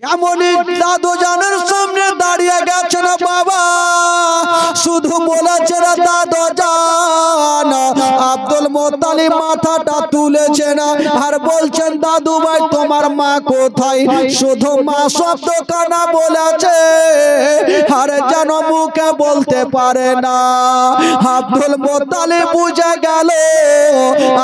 এমনই দাদু জানের সামনে দাঁড়িয়ে গেছেন বাবা, শুধু বলেছেন দাদু জান। আব্দুল মুত্তালিব মাথাটা তুলেছেন আর বলছেন দাদু ভাই তোমার মা কোথায়? শুধু মা শব্দ কানা বলেছে আর যেন মুখে বলতে পারে না। আব্দুল মুত্তালিব বুঝে গেল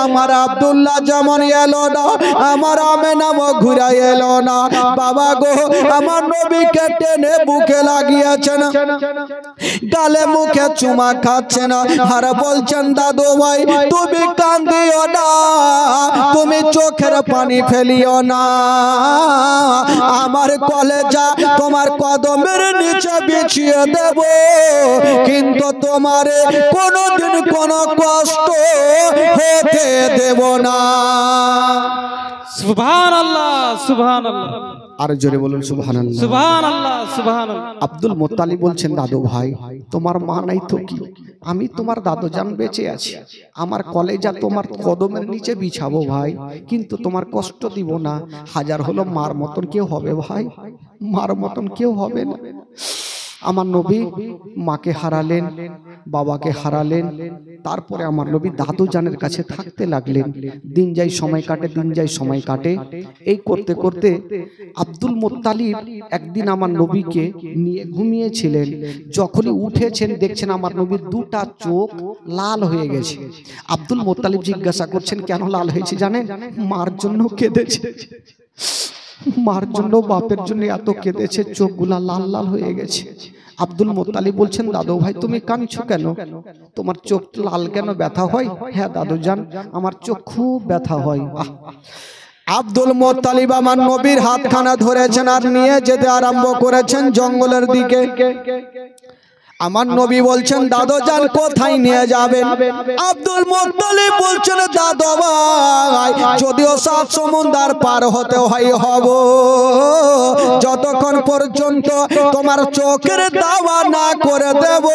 আমার আব্দুল্লাহ যেমন এলো না, আমার আমেনাও ঘুরে এলো না। বাবা গো, আমার নবীকে টেনে বুকে লাগিয়েছেন, গালে মুখে চুমা খাচ্ছেন আর বলছেন দাদু ভাই তুমি কান্দিও না, তুমি চোখের পানি ফেলিও না। আমার কলেজা তোমার কদমের নিচে বিছিয়ে দেব, কিন্তু তোমার কোনোদিন কোনো কষ্ট হতে দেব না। সুবহানাল্লাহ সুবহানাল্লাহ। আর জোরে বলুন সুবহানাল্লাহ সুবহানাল্লাহ সুবহানাল্লাহ। আব্দুল মুত্তালিব বলছেন দাদু ভাই তোমার মা নাই তো কি, আমি তোমার দাদু জান বেঁচে আছি, আমার কলেজা তোমার কদমের নিচে বিছাবো ভাই, কিন্তু তোমার কষ্ট দিব না। হাজার হলো মার মতন কেউ হবে ভাই, মার মতন কেউ হবে না। আমার নবী মাকে হারালেন, বাবাকে হারালেন, তারপরে আমার নবী দাদু জানের কাছে থাকতে লাগলেন। দিন যাই সময় কাটে, দিন যাই সময় কাটে। এই করতে করতে আব্দুল মুত্তালিব একদিন আমার নবীকে নিয়ে ঘুমিয়েছিলেন। যখনই উঠেছেন দেখছেন আমার নবীর দুটা চোখ লাল হয়ে গেছে। আব্দুল মুত্তালিব জিজ্ঞাসা করছেন কেন লাল হয়েছে জানেন? মার জন্য কেঁদেছে, মার জন্য বাপের জন্য এত কেঁদেছে, চোখগুলা লাল লাল হয়ে গেছে। আব্দুল মুত্তালিব বলছেন দাদু ভাই তুমি কাঁদছো কেন? তোমার চোখ লাল কেন, ব্যথা হয়? হ্যাঁ দাদু জান আমার চোখ খুব ব্যথা হয়। আব্দুল মুত্তালিব আমার নবীর হাতখানা ধরেছেন আর নিয়ে যেতে আরম্ভ করেছেন জঙ্গলের দিকে। আমার নবী বলছেন দাদু জান কোথায় নিয়ে যাবেন? আব্দুল মুত্তালিব বলছেন দাদু ভাই যদিও 7 সমুদ্র পার হতে হয় হব, যতক্ষণ পর্যন্ত তোমার চোখের দাওয়া না করে দেব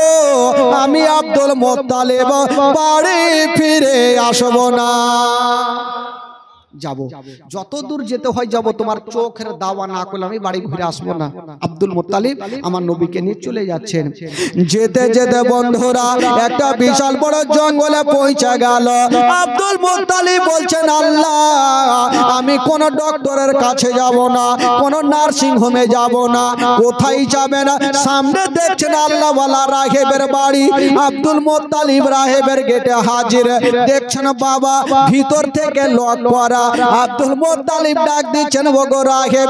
আমি আব্দুল মুত্তালিব বাড়ি ফিরে আসব না। যাব যত দূর যেতে হয় যাব, তোমার চোখের দাওয়া না করলে আমি বাড়ি ঘুরে আসবো না। আব্দুল মুত্তালিব আমার নবীকে নিয়ে চলে যাচ্ছেন। যেতে যেতে বন্ধুরা একটা বিশাল বড় জঙ্গলে পৌঁছে গেল। আব্দুল মুত্তালিব বলছেন আল্লাহ আমি কোন ডক্টরের কাছে যাব না, কোন নার্সিং হোমে যাব না, কোথায় যাবেন? সামনে দেখছেন আল্লাহওয়ালা রাহেবের বাড়ি। আব্দুল মুত্তালিব রাহেবের গেটে হাজির। দেখছেন বাবা ভিতর থেকে লক করা। আব্দুল মুত্তালিব ডাক দিচ্ছেন ওগো রাহেব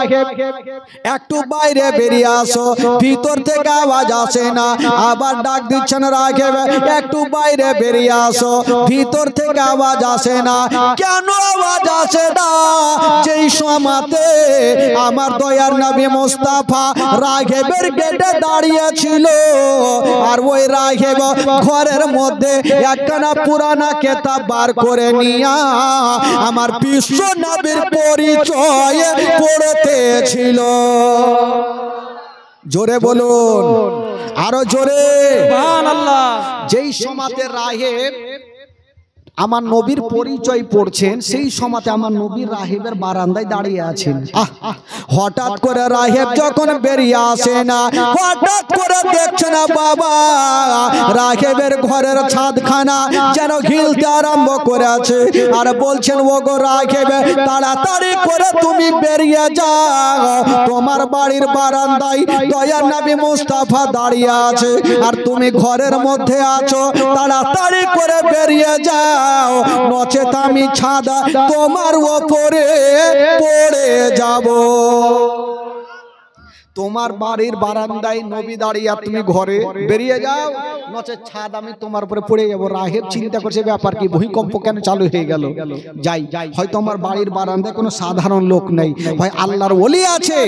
একটু বাইরে বেরিয়ে আসো, ভিতর থেকে আওয়াজ আসে না। আবার ডাক দিচ্ছেন রাহেব একটু বাইরে বেরিয়ে আসো, ভিতর থেকে আওয়াজ আসে না। কেন আওয়াজ আসে না? যেই সময়তে আমার দয়ার নবী মুস্তাফা রাহেবের গেটে দাঁড়িয়ে ছিল, আর ওই রাহেব ঘরের মধ্যে একখানা পুরানা কিতাব বার করে নিয়া আমার বিশ্ব নবীর পরিচয় পড়তেছিল। জোরে বলুন আরো জোরে সুবহানাল্লাহ। যেই সময়তে রাহেব আমার নবীর পরিচয় পড়ছেন, সেই সময়তে আমার নবীর রাহেবের বারান্দায় দাঁড়িয়ে আছেন। হঠাৎ করে রাহেব যখন বেরিয়ে আসে না, হঠাৎ করে দেখছে না বাবা রাহেবের ঘরের ছাদখানা যেন ঘিলতে আরম্ভ করে আছে। আর বলছেন ওগো রাহেব তাড়াতাড়ি করে তুমি বেরিয়ে যাও, তোমার বাড়ির বারান্দায় দয়ার নবী মুস্তাফা দাঁড়িয়ে আছে আর তুমি ঘরের মধ্যে আছো, তাড়াতাড়ি করে বেরিয়ে যাও, নচেত আমি ছাদা তোমার উপরে পড়ে যাব। তোমার বাড়ির বারান্দায় নবী দাঁড়িয়ে আর তুমি ঘরে বেরিয়ে যাও, নচেত ছাদ আমি তোমার উপরে পড়ে যাব। রাহেব চিন্তা করছে ব্যাপার কি, ভূমিকম্প কেন চালু হয়ে গেল? যাই হয়তো আমার বাড়ির বারান্দায় কোনো সাধারণ লোক নেই, হয় আল্লাহর ওলি আছে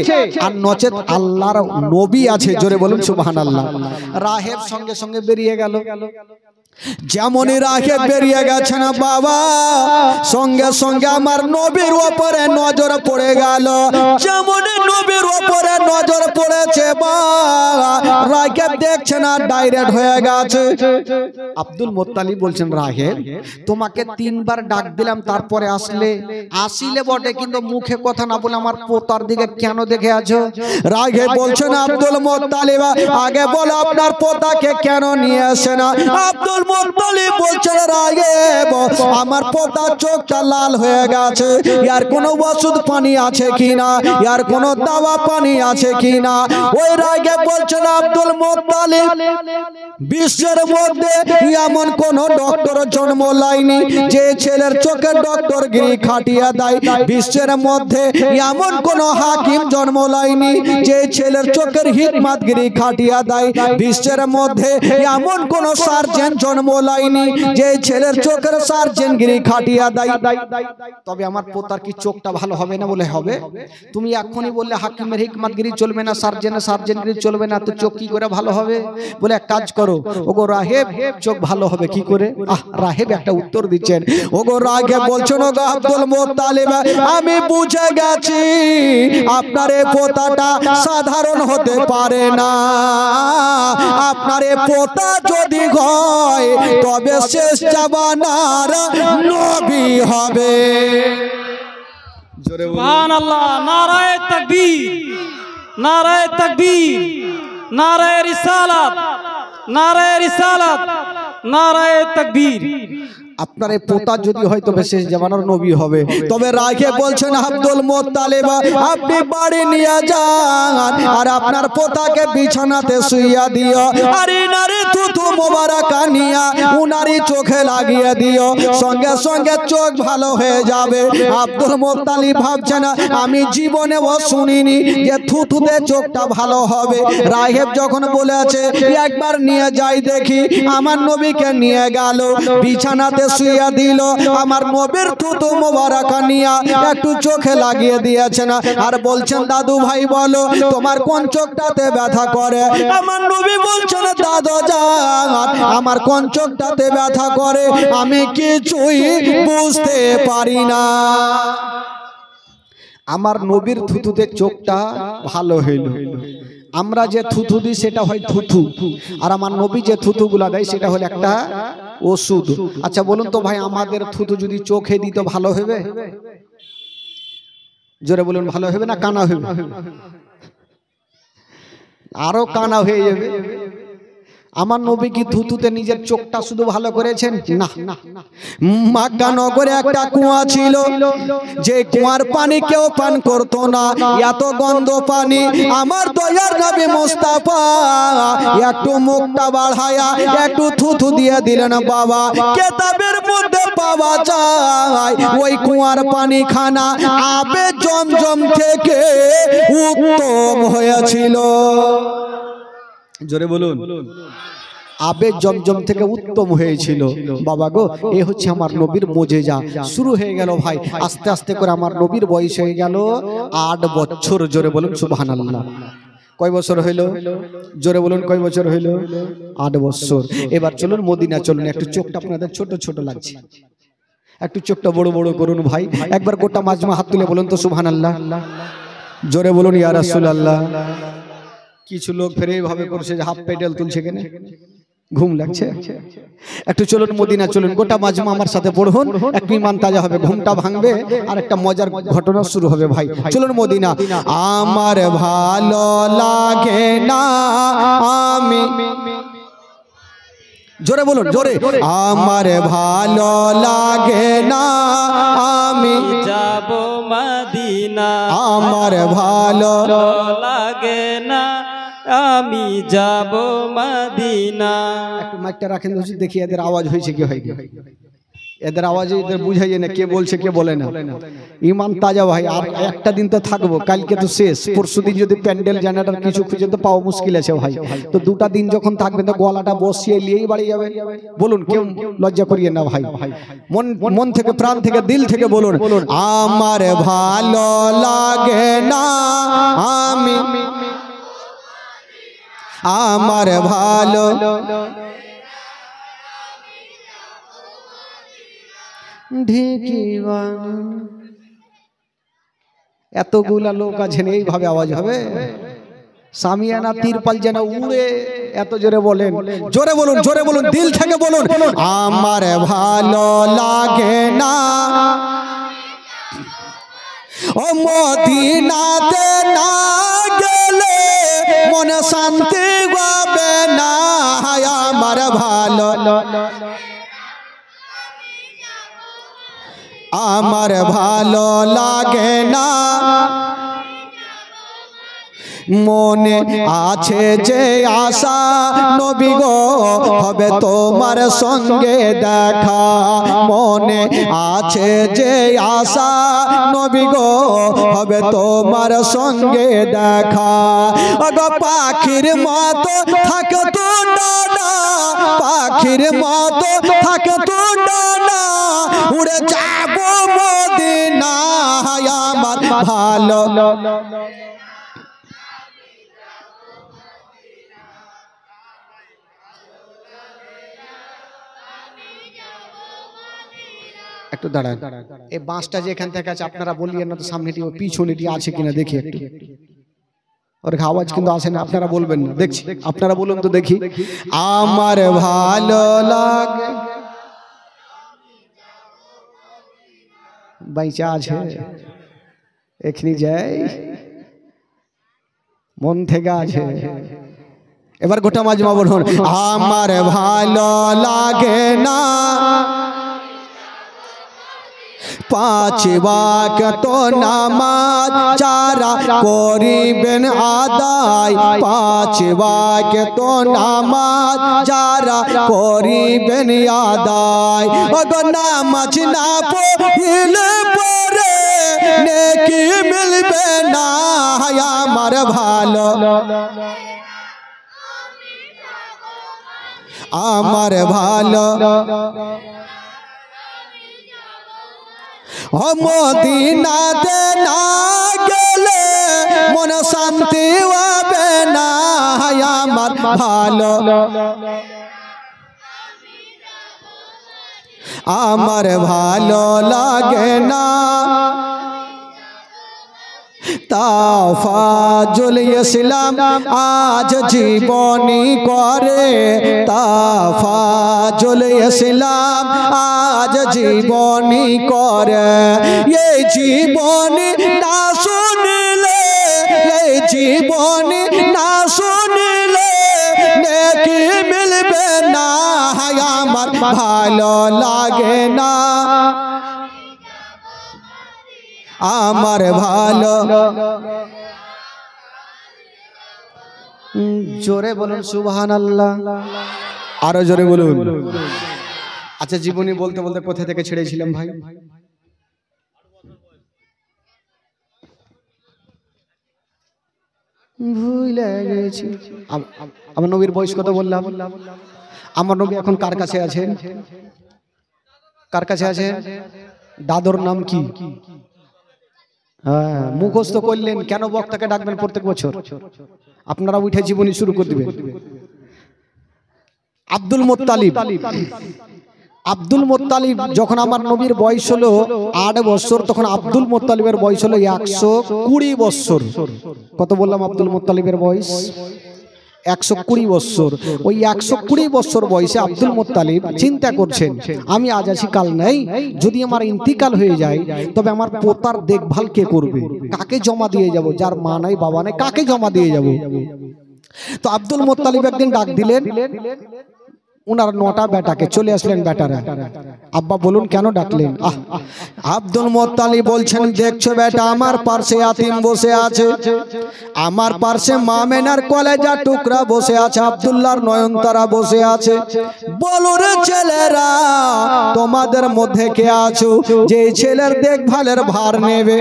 আর নচেত আল্লাহর নবী আছে। জোরে বলুন সুবহানাল্লাহ। রাহেব সঙ্গে সঙ্গে বেরিয়ে গেল। যেমনই রাহেব বেরিয়ে গেছে না বাবা, সঙ্গে সঙ্গে আমার নবীর উপরে নজর পড়ে গেল। যেমনই নবীর উপরে নজর পড়েছে হয়েছে বা রাহেব দেখছে না ডাইরেক্ট হয়ে গেছে। আব্দুল মুত্তালিব বলছেন রাহেব তোমাকে 3 বার ডাক দিলাম তারপরে আসলে বটে কিন্তু মুখে কথা না বলে আমার পোতার দিকে কেন দেখে আছো? রাহেব বলছেন আব্দুল মুত্তালিব আগে বলো আপনার পোতাকে কেন নিয়ে আসে না? আব্দুল মুত্তালিব বলছেন রাহেব আমার পোতার চোখটা লাল হয়ে গেছে, ইয়ার কোনো ওষুধ পানি আছে কিনা, ইয়ার কোনো দাওয়া পানি আছে কিনা? ওই রাহেব বলছেন আব্দুল মুত্তালিব বিশ্বের মধ্যে এমন কোন ডক্টর জন্ম লাইনি যে ছেলের চোখের ডক্টরগিরি খাটিয়ে দেয়। বিশ্বের মধ্যে এমন কোন হাকিম জন্ম লাইনি যে ছেলের চোখের হিকমতগিরি খাটিয়ে দেয়। বিশ্বের মধ্যে এমন কোন সার্জন জন্ম লাইনি যে ছেলের চোখের সার্জনগিরি খাটিয়ে দেয়। তবে আমার পোতার কি চোখটা ভালো হবে না? বলে হবে। তুমি এখনই বললে হাকিমের হিকমতগিরি চলবে না, সার্জনগিরি চলবে না, তো চোখ কি করে ভালো হবে? বলে এক কাজ করো ওগো রাহেব চোখ ভালো হবে কি করে? রাহেব একটা উত্তর দিচ্ছেন। ওগো রাহেব বলছেন ওগো আব্দুল মুত্তালিব আমি বুঝে গেছি আপনার এই পোতাটা সাধারণ হতে পারে না। আপনার এই পোতা যদি হয় তবে শেষ জামানার নবী হবে। জোরে বলুন সুবহানাল্লাহ। নারায়ে তাকবীর, নারায়ে তাকবীর, নারায়ে রিসালাত, নারায়ে রিসালাত, নারায়ে তাকবীর। আপনার এই পোতা যদি হয় তবে শেষ জামানার নবী হবে। তবে রাহেব বলছেন আব্দুল মুত্তালিব আপনি বাড়ি নিয়ে যান আর আপনার পোতাকে বিছানাতে শুইয়া দিও আর ইনারে থুথু মোবারকা নিয়া উনারি চোখে লাগিয়ে দিও, সঙ্গে সঙ্গে চোখ ভালো হয়ে যাবে। আব্দুল মুত্তালিব ভাবছেন আমি জীবনেও শুনিনি যে থুথুতে চোখটা ভালো হবে। রাহেব যখন বলেছে একবার নিয়ে যাই দেখি, আমার নবীকে নিয়ে গেল, বিছানাতে শুইয়া দিল, আমার নবীর থুতু মোবারকা নিয়া একটু চোখে লাগিয়ে দিয়েছেন আর বলছেন দাদু ভাই বলো তোমার কোন চোখটাতে ব্যথা করে? আমার নবী বলছেন দাদু জান আমার কোন চোখটাতে ব্যথা করে আমি কিছুই বুঝতে পারি না। আমার নবীর থুতুতে চোখটা ভালো হইল। আমরা যে থুথু দিই সেটা হয় থুথু, আর আমার নবী যে থুতুগুলা দেয় সেটা হলো একটা ওষুধ। আচ্ছা বলুন তো ভাই আমাদের থুতু যদি চোখে দিত ভালো হবে? জোরে বলুন ভালো হবে না কানা হবে? আরো কানা হয়ে যাবে। আমার নবী কি থুতুতে নিজের চোখটা শুধু ভালো করেছেন? না, মক্কা নগরে একটা কুয়া ছিল, যে কুয়ার পানি কেউ পান করতো না, এত গন্ধ পানি। আমার দয়ার নবী মুস্তাফা একটু মুখটা বাড়ায়া একটু থুথু দিয়ে দিলেন। বাবা কিতাবের মধ্যে পাওয়া যায় ওই কুয়ার পানি খানা আবে জমজম থেকে উত্তম হয়েছিল। জোরে বলুন আবে জমজম থেকে উত্তম হয়েছিল। বাবা গো এ হচ্ছে আমার নবীর মোজেজা। শুরু হয়ে গেল ভাই আস্তে আস্তে করে। আমার নবীর বয়স হয়ে গেল 8 বছর। জোরে বলুন সুবহানাল্লাহ। কয় বছর হইল? জোরে বলুন কয় বছর হইল? 8 বছর। এবার চলুন মদিনা চলুন। একটু চোখটা আপনাদের ছোট ছোট লাগছে, একটু চোখটা বড় বড় করুন ভাই। একবার গোটা মাজমা হাত তুলে বলুন তো সুবহানাল্লাহ। জোরে বলুন ইয়া রাসূলুল্লাহ। কিছু লোক ফের এইভাবে করছে যে হাফ পেডেল তুলছে, কেন ঘুম লাগছে? একটু চলুন মদিনা চলুন, গোটা মাজমা আমার সাথে পড়ুন, একটু ঈমান তাজা হবে, ঘুমটা ভাঙবে আর একটা মজার ঘটনা শুরু হবে ভাই। চলুন মদিনা। আমার ভালো লাগে না আমি, জোরে বলুন জোরে, আমার ভালো লাগে না আমি যাব মদিনা, আমার ভালো লাগে না আমি যাব মদিনা। একটু মাইকটা রাখেন দেখি এদের আওয়াজ হয়েছে কি হয়? এদের আওয়াজে এদের বুঝাই না কে বলছে কে বলে না। ঈমান তাজা ভাই, আর একটা দিন তো থাকবো, কালকে তো শেষ। পরশুদিন যদি প্যান্ডেল জেনারেটর কিছু খুঁজে তো পাওয়া মুশকিল আছে ভাই। তো 2টা দিন যখন থাকবেন তো গলাটা বসিয়ে নিয়েই বাড়ি যাবেন। বলুন কেউ লজ্জা করিয়ে না ভাই। মন থেকে প্রাণ থেকে দিল থেকে বলুন আমার ভালো লাগে না আমি, আমার ভালো এতগুলা লোক আছেন এইভাবে আওয়াজ হবে? সামিয়ানা তিরপাল যেন উড়ে এত জোরে বলেন, জোরে বলুন, দিল থেকে বলুন, আমার ভালো লাগে না ও মদিনাতে না গেলে মনে শান্তি হবে না, আমার ভালো লাগে না, মনে আছে যে আশা নবী গো হবে তোমার সঙ্গে দেখা, মনে আছে যে আশা নবী গো হবে তোমার সঙ্গে দেখা, ওগো পাখির মতো থাকে তো ডানা, পাখির মতো থাকে তো ডানা, উড়ে যাব মদিনা, আমার ভালো একটু দাঁড়ান। এই বাঁশটা যে এখান থেকে আছে আপনারা বলিয়েন না তো সামনেটি ও পিছনেটি আছে কিনা দেখি একটু, ওর আওয়াজ কিন্তু আসে না, আপনারা বলবেন না, দেখছি আপনারা বলুন তো দেখি, আমার ভালো লাগে বাইচা আছে এখানে যাই মন থেকে আছে, এবার গোটা মাজমা বলুন, আমার ভালো লাগে না পাঁচ ওয়াক্ত নামাজ যারা করিবেন আদায়, পাঁচ ওয়াক্ত নামাজ যারা করিবেন আদায়, ওগো নামাজ না পড়লে পরে নেকি মিলবে না, আমার ভালো মদিনাতে না গেলে মনে শান্তি হবে না, আমার ভালো লাগে না, তাফাজুল ইসলাম আজ জীবনী করে, তাফাজুল ইসলাম আজ জীবনী করে, এই জীবনী না শুনলে, এই জীবনী না শুনলে নেকি মিলবে না, আমার ভালো লাগে না, আমার ভালো জোরে বলুন সুবহানাল্লাহ, আরো জোরে বলুন। আচ্ছা জীবনী বলতে বলতে কোথা থেকে ছেড়েছিলাম ভাই? ভুলে গেছি। আমার নবীর বয়স কত বললাম? আমার নবী এখন কার কাছে আছেন? কার কাছে আছে? দাদুর নাম কি? হ্যাঁ, মুখস্থ করলেন, কেন বক্তাকে ডাকবেন প্রত্যেক বছর? আপনারা উঠে জীবনী শুরু করে দিবেন। আব্দুল মুত্তালিব, আব্দুল মুত্তালিব যখন আমার নবীর বয়স হলো 8 বছর, তখন আব্দুল মুত্তালিবের বয়স হলো 120 বছর। কত বললাম আব্দুল মুত্তালিবের বয়স? 120 বছর। ওই 120 বছর বয়সে আব্দুল মুত্তালিব চিন্তা করছেন, আমি আজ আছি কাল নাই, যদি আমার ইন্তিকাল হয়ে যায় তবে আমার পোতার দেখভাল কে করবে? কাকে জমা দিয়ে যাব? যার মা নাই বাবা নাই, কাকে জমা দিয়ে যাব? তো আব্দুল মুত্তালিব একদিন ডাক দিলেন উনার 9টা বেটাকে, চলে আসলেন বেটারা। আব্বা বলুন কেন ডাকলেন? আব্দুল মুত্তালিব বলছেন, দেখছো বেটা আমার পাশে ইয়াতিম বসে আছে, আমার পাশে মামেনার কলেজা টুকরা বসে আছে, আব্দুল্লাহর নয়নতারা বসে আছে, বলো রে ছেলেরা তোমাদের মধ্যে কে আছো যে ছেলের দেখভালের ভার নেবে?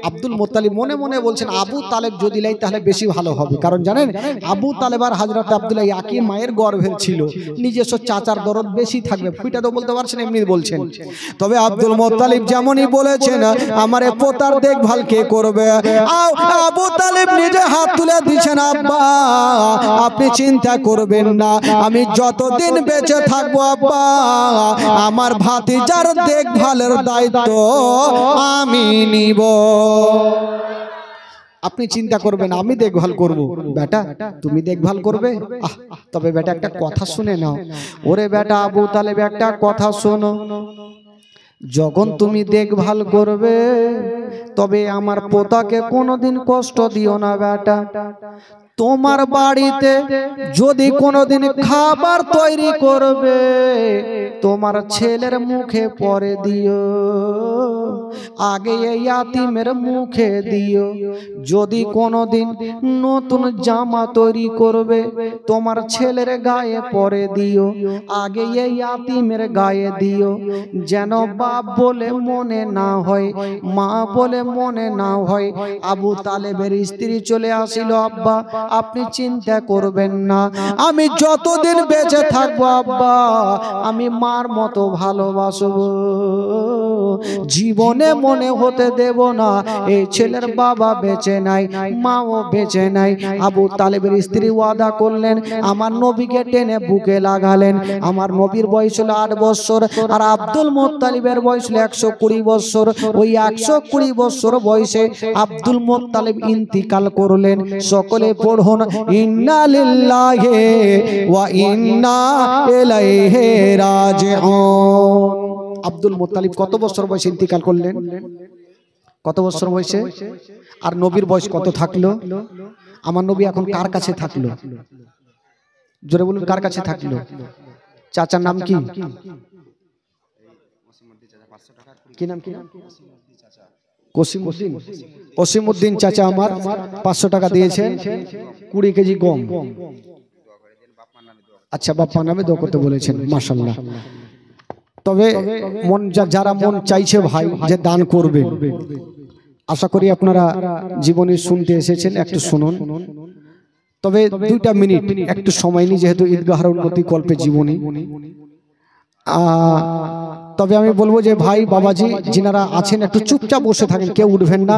আব্দুল মুত্তালিব মনে মনে বলছেন, আবু তালেব যদি লাই তাহলে বেশি ভালো হবে, কারণ জানেন আবু তালেব আর হযরত আব্দুল্লাহ একই মায়ের গর্ভে ছিল, নিজস্ব চাচার দরদ বেশি থাকবে, ফুইটা তো বলতে পারছেন, এমনি বলছেন। তবে আব্দুল মুত্তালিব যেমনই বলেছেন, আমার পোতার দেখভাল কে করবে? আবু তালেব নিজে হাত তুলে দিচ্ছেন, আব্বা আপনি চিন্তা করবেন না, আমি যতদিন বেঁচে থাকবো আব্বা আমার ভাতিজার দেখভালের দায়িত্ব আমি নিব। আপনি চিন্তা করবেন আমি দেখভাল করব। বেটা তুমি দেখভাল করবে? তবে বেটা একটা কথা শুনে নাও। ওরে বেটা আবু তালেব একটা কথা শোনো, যখন তুমি দেখভাল করবে তবে আমার পোতাকে কোনোদিন কষ্ট দিও না বেটা। তোমার বাড়িতে যদি কোনোদিন খাবার তৈরি করবে তোমার ছেলের মুখে পরে দিও, আগে এই ইয়াতিমের মুখে দিও। যদি কোনোদিন নতুন জামা তৈরি করবে তোমার ছেলের গায়ে পরে দিও, আগে এই ইয়াতিমের গায়ে দিও। যেন বাপ বলে মনে না হয়, মা বলে মনে না হয়। আবু তালেবের স্ত্রী চলে আসিল, আব্বা আপনি চিন্তা করবেন না, আমি যতদিন বেঁচে থাকবো আব্বা আমি মার মতো ভালোবাসবো, জীবনে মনে হতে দেব না এই ছেলের বাবা বেঁচে নাই মাও বেঁচে নাই। আবু তালেবের স্ত্রী ওয়াদা করলেন, আমার নবীকে টেনে বুকে লাগালেন। আমার নবীর বয়স হলো 8 বছর আর আব্দুল মুত্তালিবের বয়স হলো 120 বছর। ওই 120 বছর বয়সে আব্দুল মুত্তালিব ইন্তিকাল করলেন। সকলে পড়ুন ইন্না লিল্লাহি ওয়া ইন্না ইলাইহি রাজিউন। আব্দুল মুত্তালিব কত বছর বয়সে ইন্তিকাল করলেন? কত বছর বয়সে? আর নবীর বয়স কত থাকলো? আমার নবী এখন কার কাছে থাকলো? জোরে বলুন, কার কাছে থাকলো? চাচার নাম কি? কি নাম? কি নাম? কসিমউদ্দিন। কসিমউদ্দিন চাচা আমার 500 টাকা দিয়েছেন, 20 কেজি গম। আচ্ছা, বাপ্পা নামে দোয়া করতে বলেছেন, মাশাআল্লাহ। তবে মন যারা মন চাইছে ভাই যে দান করবে, আশা করি আপনারা জীবনে শুনতে এসেছেন, একটু শুনুন। তবে 2টা মিনিট একটু সময় নিই, যেহেতু ঈদগাহের উন্নতি কল্পে জীবনী। তবে আমি বলবো যে ভাই বাবাজি যিনারা আছেন একটু চুপচাপ বসে থাকেন, কেউ উঠবেন না,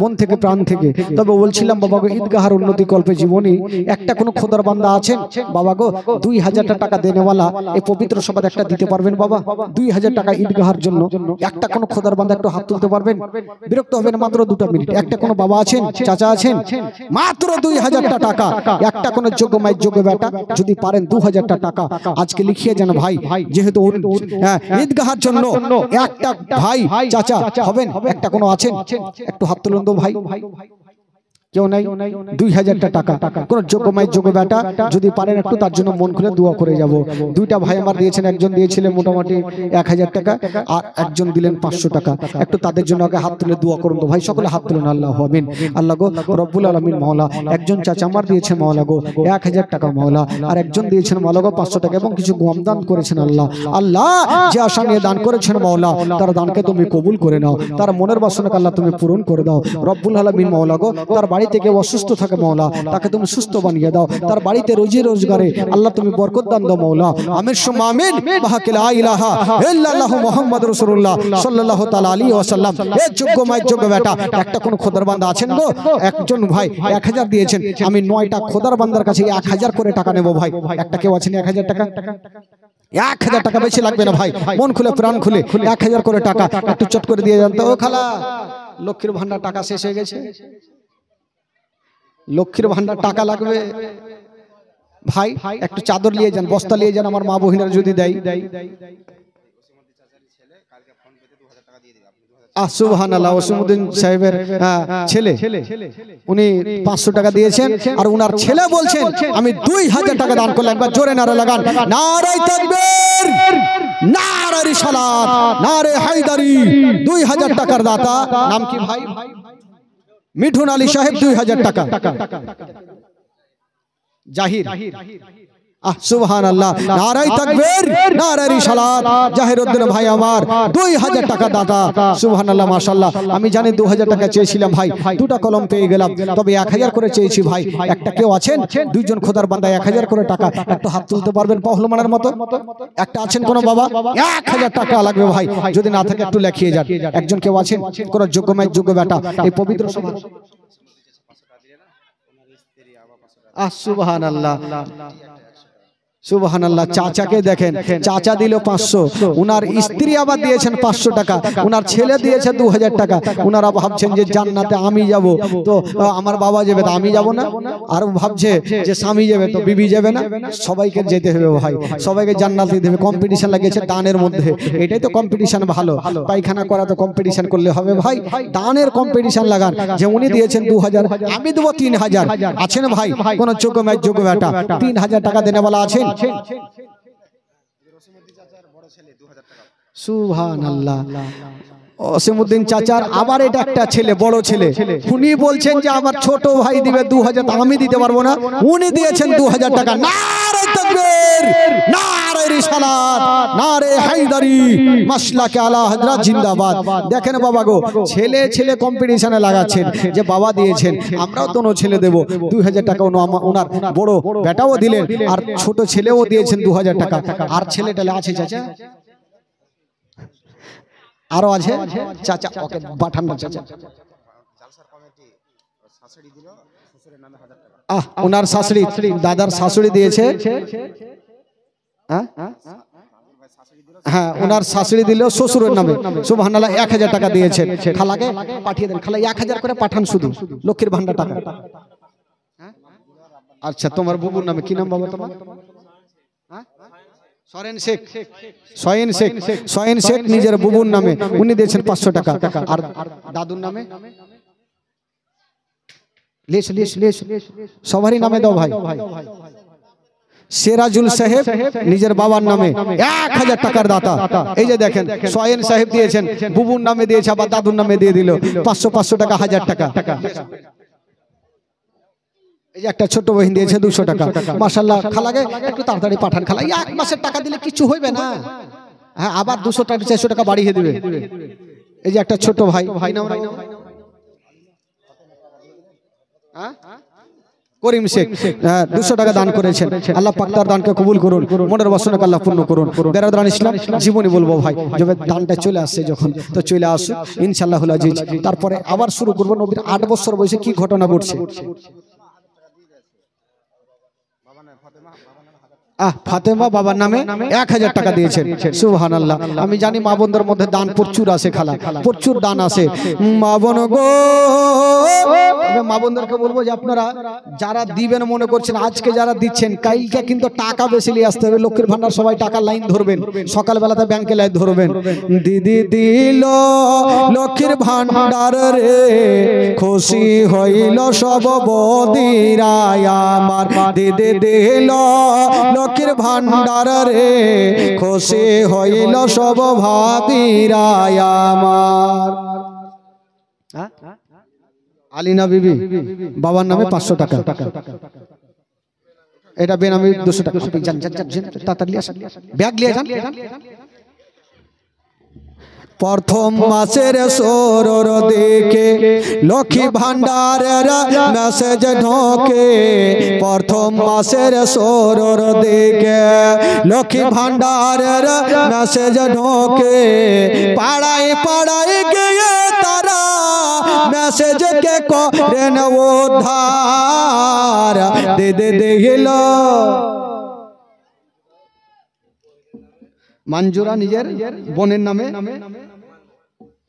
মন থেকে প্রাণ থেকে। তবে বলছিলাম বাবাগো, ঈদগাহের উন্নতি কল্পে জীবনী একটা কোনো খোদার বান্দা আছেন বাবাগো 2000 টাকা দেনেওয়ালা এই পবিত্র সভায় একটা দিতে পারবেন বাবা? 2000 টাকা ঈদগাহের জন্য একটা কোনো খোদার বান্দা একটু হাত তুলতে পারবেন? বিরক্ত হবেন, মাত্র 2টা মিনিট। একটা কোনো বাবা আছেন, চাচা আছেন, মাত্র 2000 টাকা, একটা কোনো যোগ্য মায়ের যোগ্য বেটা যদি পারেন 2000 টাকা আজকে লিখিয়ে যান ভাই, যেহেতু ঈদগাহের জন্য একটা ভাই চাচা হবেন, একটা কোনো আছেন একটু হাত তুলুন তো ভাই। কেউ নাই? 2000 টাকা কোন যোগ্য মায়ের যোগ্য বেটা যদি পারেন একটু তার জন্য মন খুলে দোয়া করে যাব। 2টা ভাই আমার দিয়েছেন, একজন দিয়েছিলেন মোটামুটি 1000 টাকা আর একজন দিলেন 500 টাকা। একটু তাদের জন্য আগে হাত তুলে দোয়া করুন তো ভাই, সকলে হাত তুলুন। আল্লাহু আমিন। আল্লাহ গো রব্বুল আলামিন মাওলা, একজন চাচা আমার দিয়েছে মাওলা গো 1000 টাকা মাওলা, আর একজন দিয়েছেন মাওলা গো 500 টাকা এবং কিছু গম দান করেছেন। আল্লাহ আল্লাহ যে আশা নিয়ে দান করেছেন মাওলা, তার দানকে তুমি কবুল করে নাও, তার মনের বাসনাকে আল্লাহ তুমি পূরণ করে দাও রব্বুল আলামিন মাওলা গো। তার বাড়ি থেকে অসুস্থ থাকে মাওলা, তাকে তুমি সুস্থ বানিয়ে দাও, তার বাড়িতে রোজি রোজগারে আল্লাহ তুমি বরকত দান দাও মাওলা। আমিন সুম্মা আমিন। বাহাকে লা ইলাহা ইল্লাল্লাহু মুহাম্মাদুর রাসূলুল্লাহ সাল্লাল্লাহু তাআলা আলাইহি ওয়াসাল্লাম। এই যোগ্য মায়ের যোগ্য বেটা একটা কোন খোদার বান্দা আছেন গো? একজন ভাই 1000 দিয়েছেন, আমি 9টা খোদার বান্দার কাছে 1000 করে টাকা নেব ভাই। একটা কেউ আছেন 1000 টাকা? 1000 টাকা বেশি লাগবে না ভাই, মন খুলে প্রাণ খুলে 1000 করে টাকা একটু চট করে দিয়ে যান তো। ও খালা, লক্ষ্মীর ভান্ডার টাকা শেষ হয়ে গেছে, লক্ষ্মীর ভান্ডার টাকা লাগবে ভাই, একটু চাদর নিয়ে যান, বস্তা নিয়ে যান, আমার মা বহিনারা যদি দেয়। সুবহানাল্লাহ। ওসিমউদ্দিন সাহেবের ছেলে, উনি 500 টাকা দিয়েছেন আর উনার ছেলে বলছেন আমি 2000 টাকা দান করলাম। একবার জোরে নারা লাগান, নারে তাকবীর, নারে রিসালাত, নারে হায়দারি। 2000 টাকার দাতা নাম কি ভাই? মিঠুন আলী সাহেব 2000 টাকা। জাহির, সুবহানাল্লাহ, নারে তাকবীর, নারে রিসালাত। জাহিরউদ্দিন ভাই আমার 2000 টাকা দাতা, সুবহানাল্লাহ মাশাআল্লাহ। আমি জানি 2000 টাকা চেয়েছিলাম ভাই, 2টা কলম পেয়ে গেলাম, তবে 1000 করে চেয়েছি ভাই। একটা কেউ আছেন? 2জন খোদার বান্দা 1000 করে টাকা একটু হাত তুলতে পারবেন পহলমানের মতো? একটা আছেন কোন বাবা? 1000 টাকা লাগবে ভাই, যদি না থাকে একটু লিখিয়ে যান। একজন কেউ আছেন কোন যোগ্য মায়ের যোগ্য বেটা এই পবিত্র সভা? সুবহানাল্লাহ। সুবহানাল্লাহ। চাচাকে দেখেন, চাচা দিল 500, উনার স্ত্রী আবার দিয়েছেন 500 টাকা, উনার ছেলে দিয়েছে 2000 টাকা। উনারা ভাবছেন যে জান্নাতে আমি যাব, তো আমার বাবা যাবে, তো আমি যাব না। আর ভাবছে যে স্বামী যাবে, তো বিবি যাবে না। সবাইকে যেতে হবে ভাই, সবাইকে জান্নাতে দেবে। কম্পিটিশন লাগিয়েছে দানের মধ্যে, এটাই তো কম্পিটিশন ভালো। পায়খানা করা তো কম্পিটিশন করলে হবে ভাই, দানের কম্পিটিশন লাগান। যে উনি দিয়েছেন 2000, আমি দেবো 3000। আছেন ভাই কোন যোগ্য ম্যাচ যোগ্য বেটা 3000 টাকা দেনেওয়ালা আছেন? সুবহানাল্লাহ। ওসিমউদ্দিন চাচার আবার এটা একটা ছেলে, বড় ছেলে, উনি বলছেন যে আমার ছোট ভাই দিবে 2000, আমি দিতে পারবো না। উনি দিয়েছেন 2000 টাকা। নারে তাকবীর, নারে রিসালাত, নারে হায়দারি, মাসলাকে আলা হযরত জিন্দাবাদ। দেখেন বাবা গো, ছেলে ছেলে কম্পিটিশনে লাগাচ্ছেন যে বাবা দিয়েছেন, আমরাও তো ছেলে দেব 2000 টাকা। ওনার বড় বেটাও দিলেন, আর ছোট ছেলেও দিয়েছেন 2000 টাকা। আর ছেলেটালে আছে চাচা, আরো আছে চাচা, ওকে পাঠান না চাচা। ওনার শাশুড়ি, দাদার শাশুড়ি দিয়েছে, হ্যাঁ ওনার শাশুড়ি দিল শ্বশুরের নামে। সুবহানাল্লাহ, 1000 টাকা দিয়েছেন। খালাকে পাঠিয়ে দেন, খালা 1000 করে পাঠান, শুধু লক্ষ্মীর ভান্ডার টাকা। আচ্ছা, তোমার বুবুর নামে কি নাম বাবা তোমার? সরেন শেখ, সয়েন শেখ, সয়েন শেখ নিজের বুবুর নামে, উনি দিয়েছেন 500 টাকা। আর দাদুর নামে সবারই নামে দাও ভাই। সেরাজুল সাহেব নিজের বাবার নামে 1000 টাকার দাতা। এই যে দেখেন, সয়েন সাহেব দিয়েছেন, বুবুর নামে দিয়েছে, আবার দাদুর নামে দিয়ে দিল 500 টাকা, 1000 টাকা। এই যে একটা ছোট বহিন দিয়েছে 200 টাকা। মাশাআল্লাহ, খালাকে একটু তাড়াতাড়ি পাঠান, খালা 1 মাসের টাকা দিলে কিছু হইবে না, হ্যাঁ আবার 200 টাকা 400 টাকা বাড়িয়ে দিবে। এই যে একটা ছোট ভাই, করিম শেখ 200 টাকা দান করেছেন। আল্লাহ পাক তার দানকে কবুল করুন, মনের বাসনাকে আল্লাহ পূর্ণ করুন। বেরাদরান ইসলাম, জীবনী বলবো ভাই, যবে দানটা চলে আসছে যখন, তো চলে আসুক ইনশাআল্লাহুল আজিজ। তারপরে আবার শুরু করবো নবীর 8 বছর বয়সে কি ঘটনা ঘটছে। ফাতেমা বাবার নামে 1000 টাকা দিয়েছেন। সুবহানাল্লাহ। আমি জানি মা বোনদের মধ্যে দান প্রচুর আছে, খালা প্রচুর দান আছে। মা বোন গো, মা বোনদেরকে বলবো যে আপনারা যারা দিবেন মনে করছেন, আজকে যারা দিচ্ছেন, কালকে কিন্তু টাকা বেশি নিয়ে আসতে হবে। লক্ষ্মীর ভান্ডার সবাই টাকার লাইন ধরবেন, সকালবেলাতে ব্যাংকে লাইন ধরবেন। দিদি দিল লক্ষ্মীর ভান্ডার রে, খুশি হইল সব বদিরায় আমার। দিদি দিল লক্ষ্মীর ভান্ডার রে, খুশি হইল সব ভাবিরায় আমার। আলিনা বিবি বাবার নামে 500 টাকা। এটা বেনামি 200 টাকা। তাড়াতাড়ি আসেন, ব্যাগ নিয়ে যান। প্রথম মাসের সরর দিকে লক্ষ্মী ভান্ডারের মেসেজ ঢোকে। প্রথম মাসের সরর দিকে লক্ষ্মী ভান্ডারের মেসেজ ঢোকে। পাড়ায় পাড়ায় গিয়ে তারা মেসেজ কে করেন উদ্ধার। দে দিল মঞ্জুরা নিজের বোনের নামে,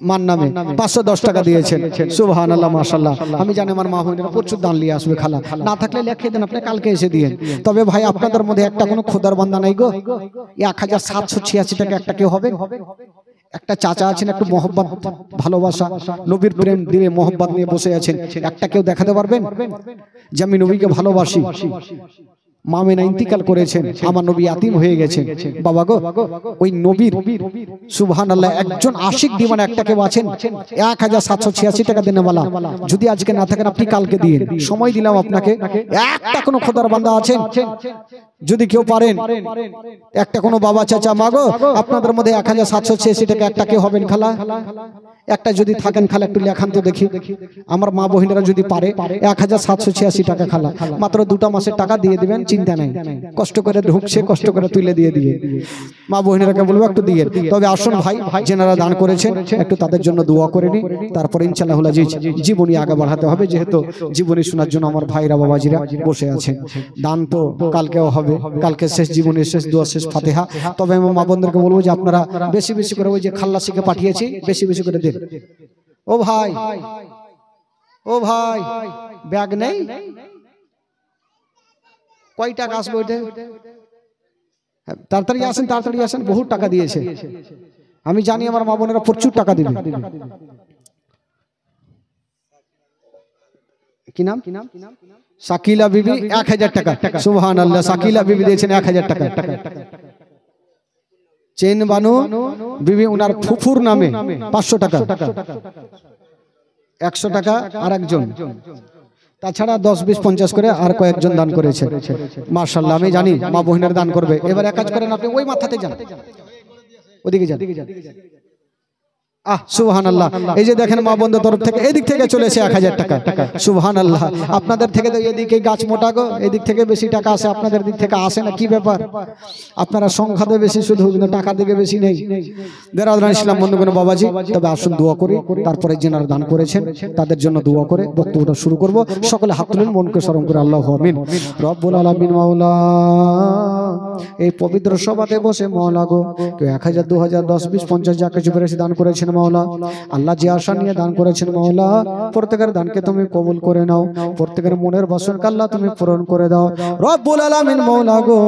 মার নামে 510 টাকা দিয়েছেন। সুবহানাল্লাহ, মাশাআল্লাহ। আমি জানি আমার মা বোনেরা প্রচুর দান নিয়ে আসবে, খালা না থাকলে লিখে দেন, আপনি কালকে এসে দিয়েন। তবে ভাই আপনাদের মধ্যে একটা কোনো খোদার বান্দা নাই গো? 1786 টাকা একটা কেউ হবে? একটা চাচা আছেন, একটু মহব্বত ভালোবাসা নবীর প্রেম দিয়ে মহব্বত নিয়ে বসে আছেন, একটা কেউ দেখাতে পারবেন যে আমি নবীকে ভালোবাসি? মামেনা ইন্তিকাল করেছেন, আমার নবী ইয়াতিম হয়ে গেছেন। বাবা গো, ওই নবীর সুবহানাল্লাহ একজন আশিক দিওয়ানা একটা কেউ আছেন 1786 টাকা দেনেওয়ালা? যদি আজকে না থাকেন আপনি কালকে দিন, সময় দিলাম আপনাকে। একটা কোনো খোদার বান্দা আছেন? যদি কেউ পারেন, একটা কোনো বাবা চাচা মাগো আপনাদের মধ্যে 1786 টাকা একটা কেউ হবেন খালা? একটা যদি থাকেন খালা একটু লেখান তো দেখি। আমার মা বহিনেরা যদি পারে 1786 টাকা খালা, মাত্র 2টা মাসের টাকা দিয়ে দিবেন, চিন্তা নাই। কষ্ট করে ঢুকছে, কষ্ট করে তুলে দিয়ে দিবে। মা বহিনেরাকে বলবো একটু দিয়ে। তবে আসুন ভাই, যেনারা দান করেছেন একটু তাদের জন্য দোয়া করে নি, তারপরে ইনশাআল্লাহুল আজিজ জীবনী আগে বাড়াতে হবে। যেহেতু জীবনী শোনার জন্য আমার ভাইরা বাবাজিরা বসে আছেন। দান তো কালকেও হবে, হবে কালকে শেষ জীবনের শেষ দোয়া শেষ ফাতিহা। তবে আমি মা বোনদেরকে বলবো যে আপনারা বেশি বেশি করে ওই যে খাল্লাসিকে পাঠিয়েছি বেশি বেশি করে দেন। ও ভাই, ও ভাই, ব্যাগ নেই? কয় টাকা আসবে ওইটা? তাড়াতাড়ি আসেন, তাড়াতাড়ি আসেন, বহু টাকা দিয়েছে। আমি জানি আমার মা বোনেরা প্রচুর টাকা দিবে। কি নাম? শাকিলা বিবি 1000 টাকা। সুবহানাল্লাহ, শাকিলা বিবি দিয়েছেন 1000 টাকা। চেন বানু বিবি ওনার ফুফুর নামে 500 টাকা। 100 টাকা আর একজন, তাছাড়া 10, 20, 50 করে আর কয়েকজন দান করেছে। মাশাআল্লাহ, আমি জানি মা বহিনের দান করবে। এবার এক কাজ করেন, আপনি ওই মাথাতে যান, ওদিকে যান। সুবহানাল্লাহ, এই যে দেখেন মা বন্ধুর তরফ থেকে এদিক থেকে চলেছে 1000 টাকা। সুবহানাল্লাহ, আপনাদের থেকে তো এদিকে গাছ মোটা গো, এদিক থেকে বেশি টাকা আসে, আপনাদের দিক থেকে আসে না, কি ব্যাপার? আপনারা সংখ্যাতে বেশি শুধু, কিন্তু টাকা দিকে বেশি নেই। বেরাদারান ইসলাম বন্ধুগণ বাবাজি, তবে আসুন দোয়া করি, তারপরে যারা দান করেছেন তাদের জন্য দোয়া করে বক্তব্যটা শুরু করব। সকলে হাত তুলেন, মনকে স্মরণ করে আল্লাহু আমিন। রব্বুল আলামিন মাওলা, এই পবিত্র সভাতে বসে মাওলা গো, কেউ 1000, 2000, 10, 20, 50 যা কিছু পেরেছে দান করেছেন মাওলা। আল্লাহ যে আশা নিয়ে দান করেছেন মাওলা, প্রত্যেকের দানকে তুমি কবুল করে নাও, প্রত্যেকের মনের বাসনাকে আল্লাহ তুমি পূরণ করে দাও রব্বুল আলামিন মাওলা গো।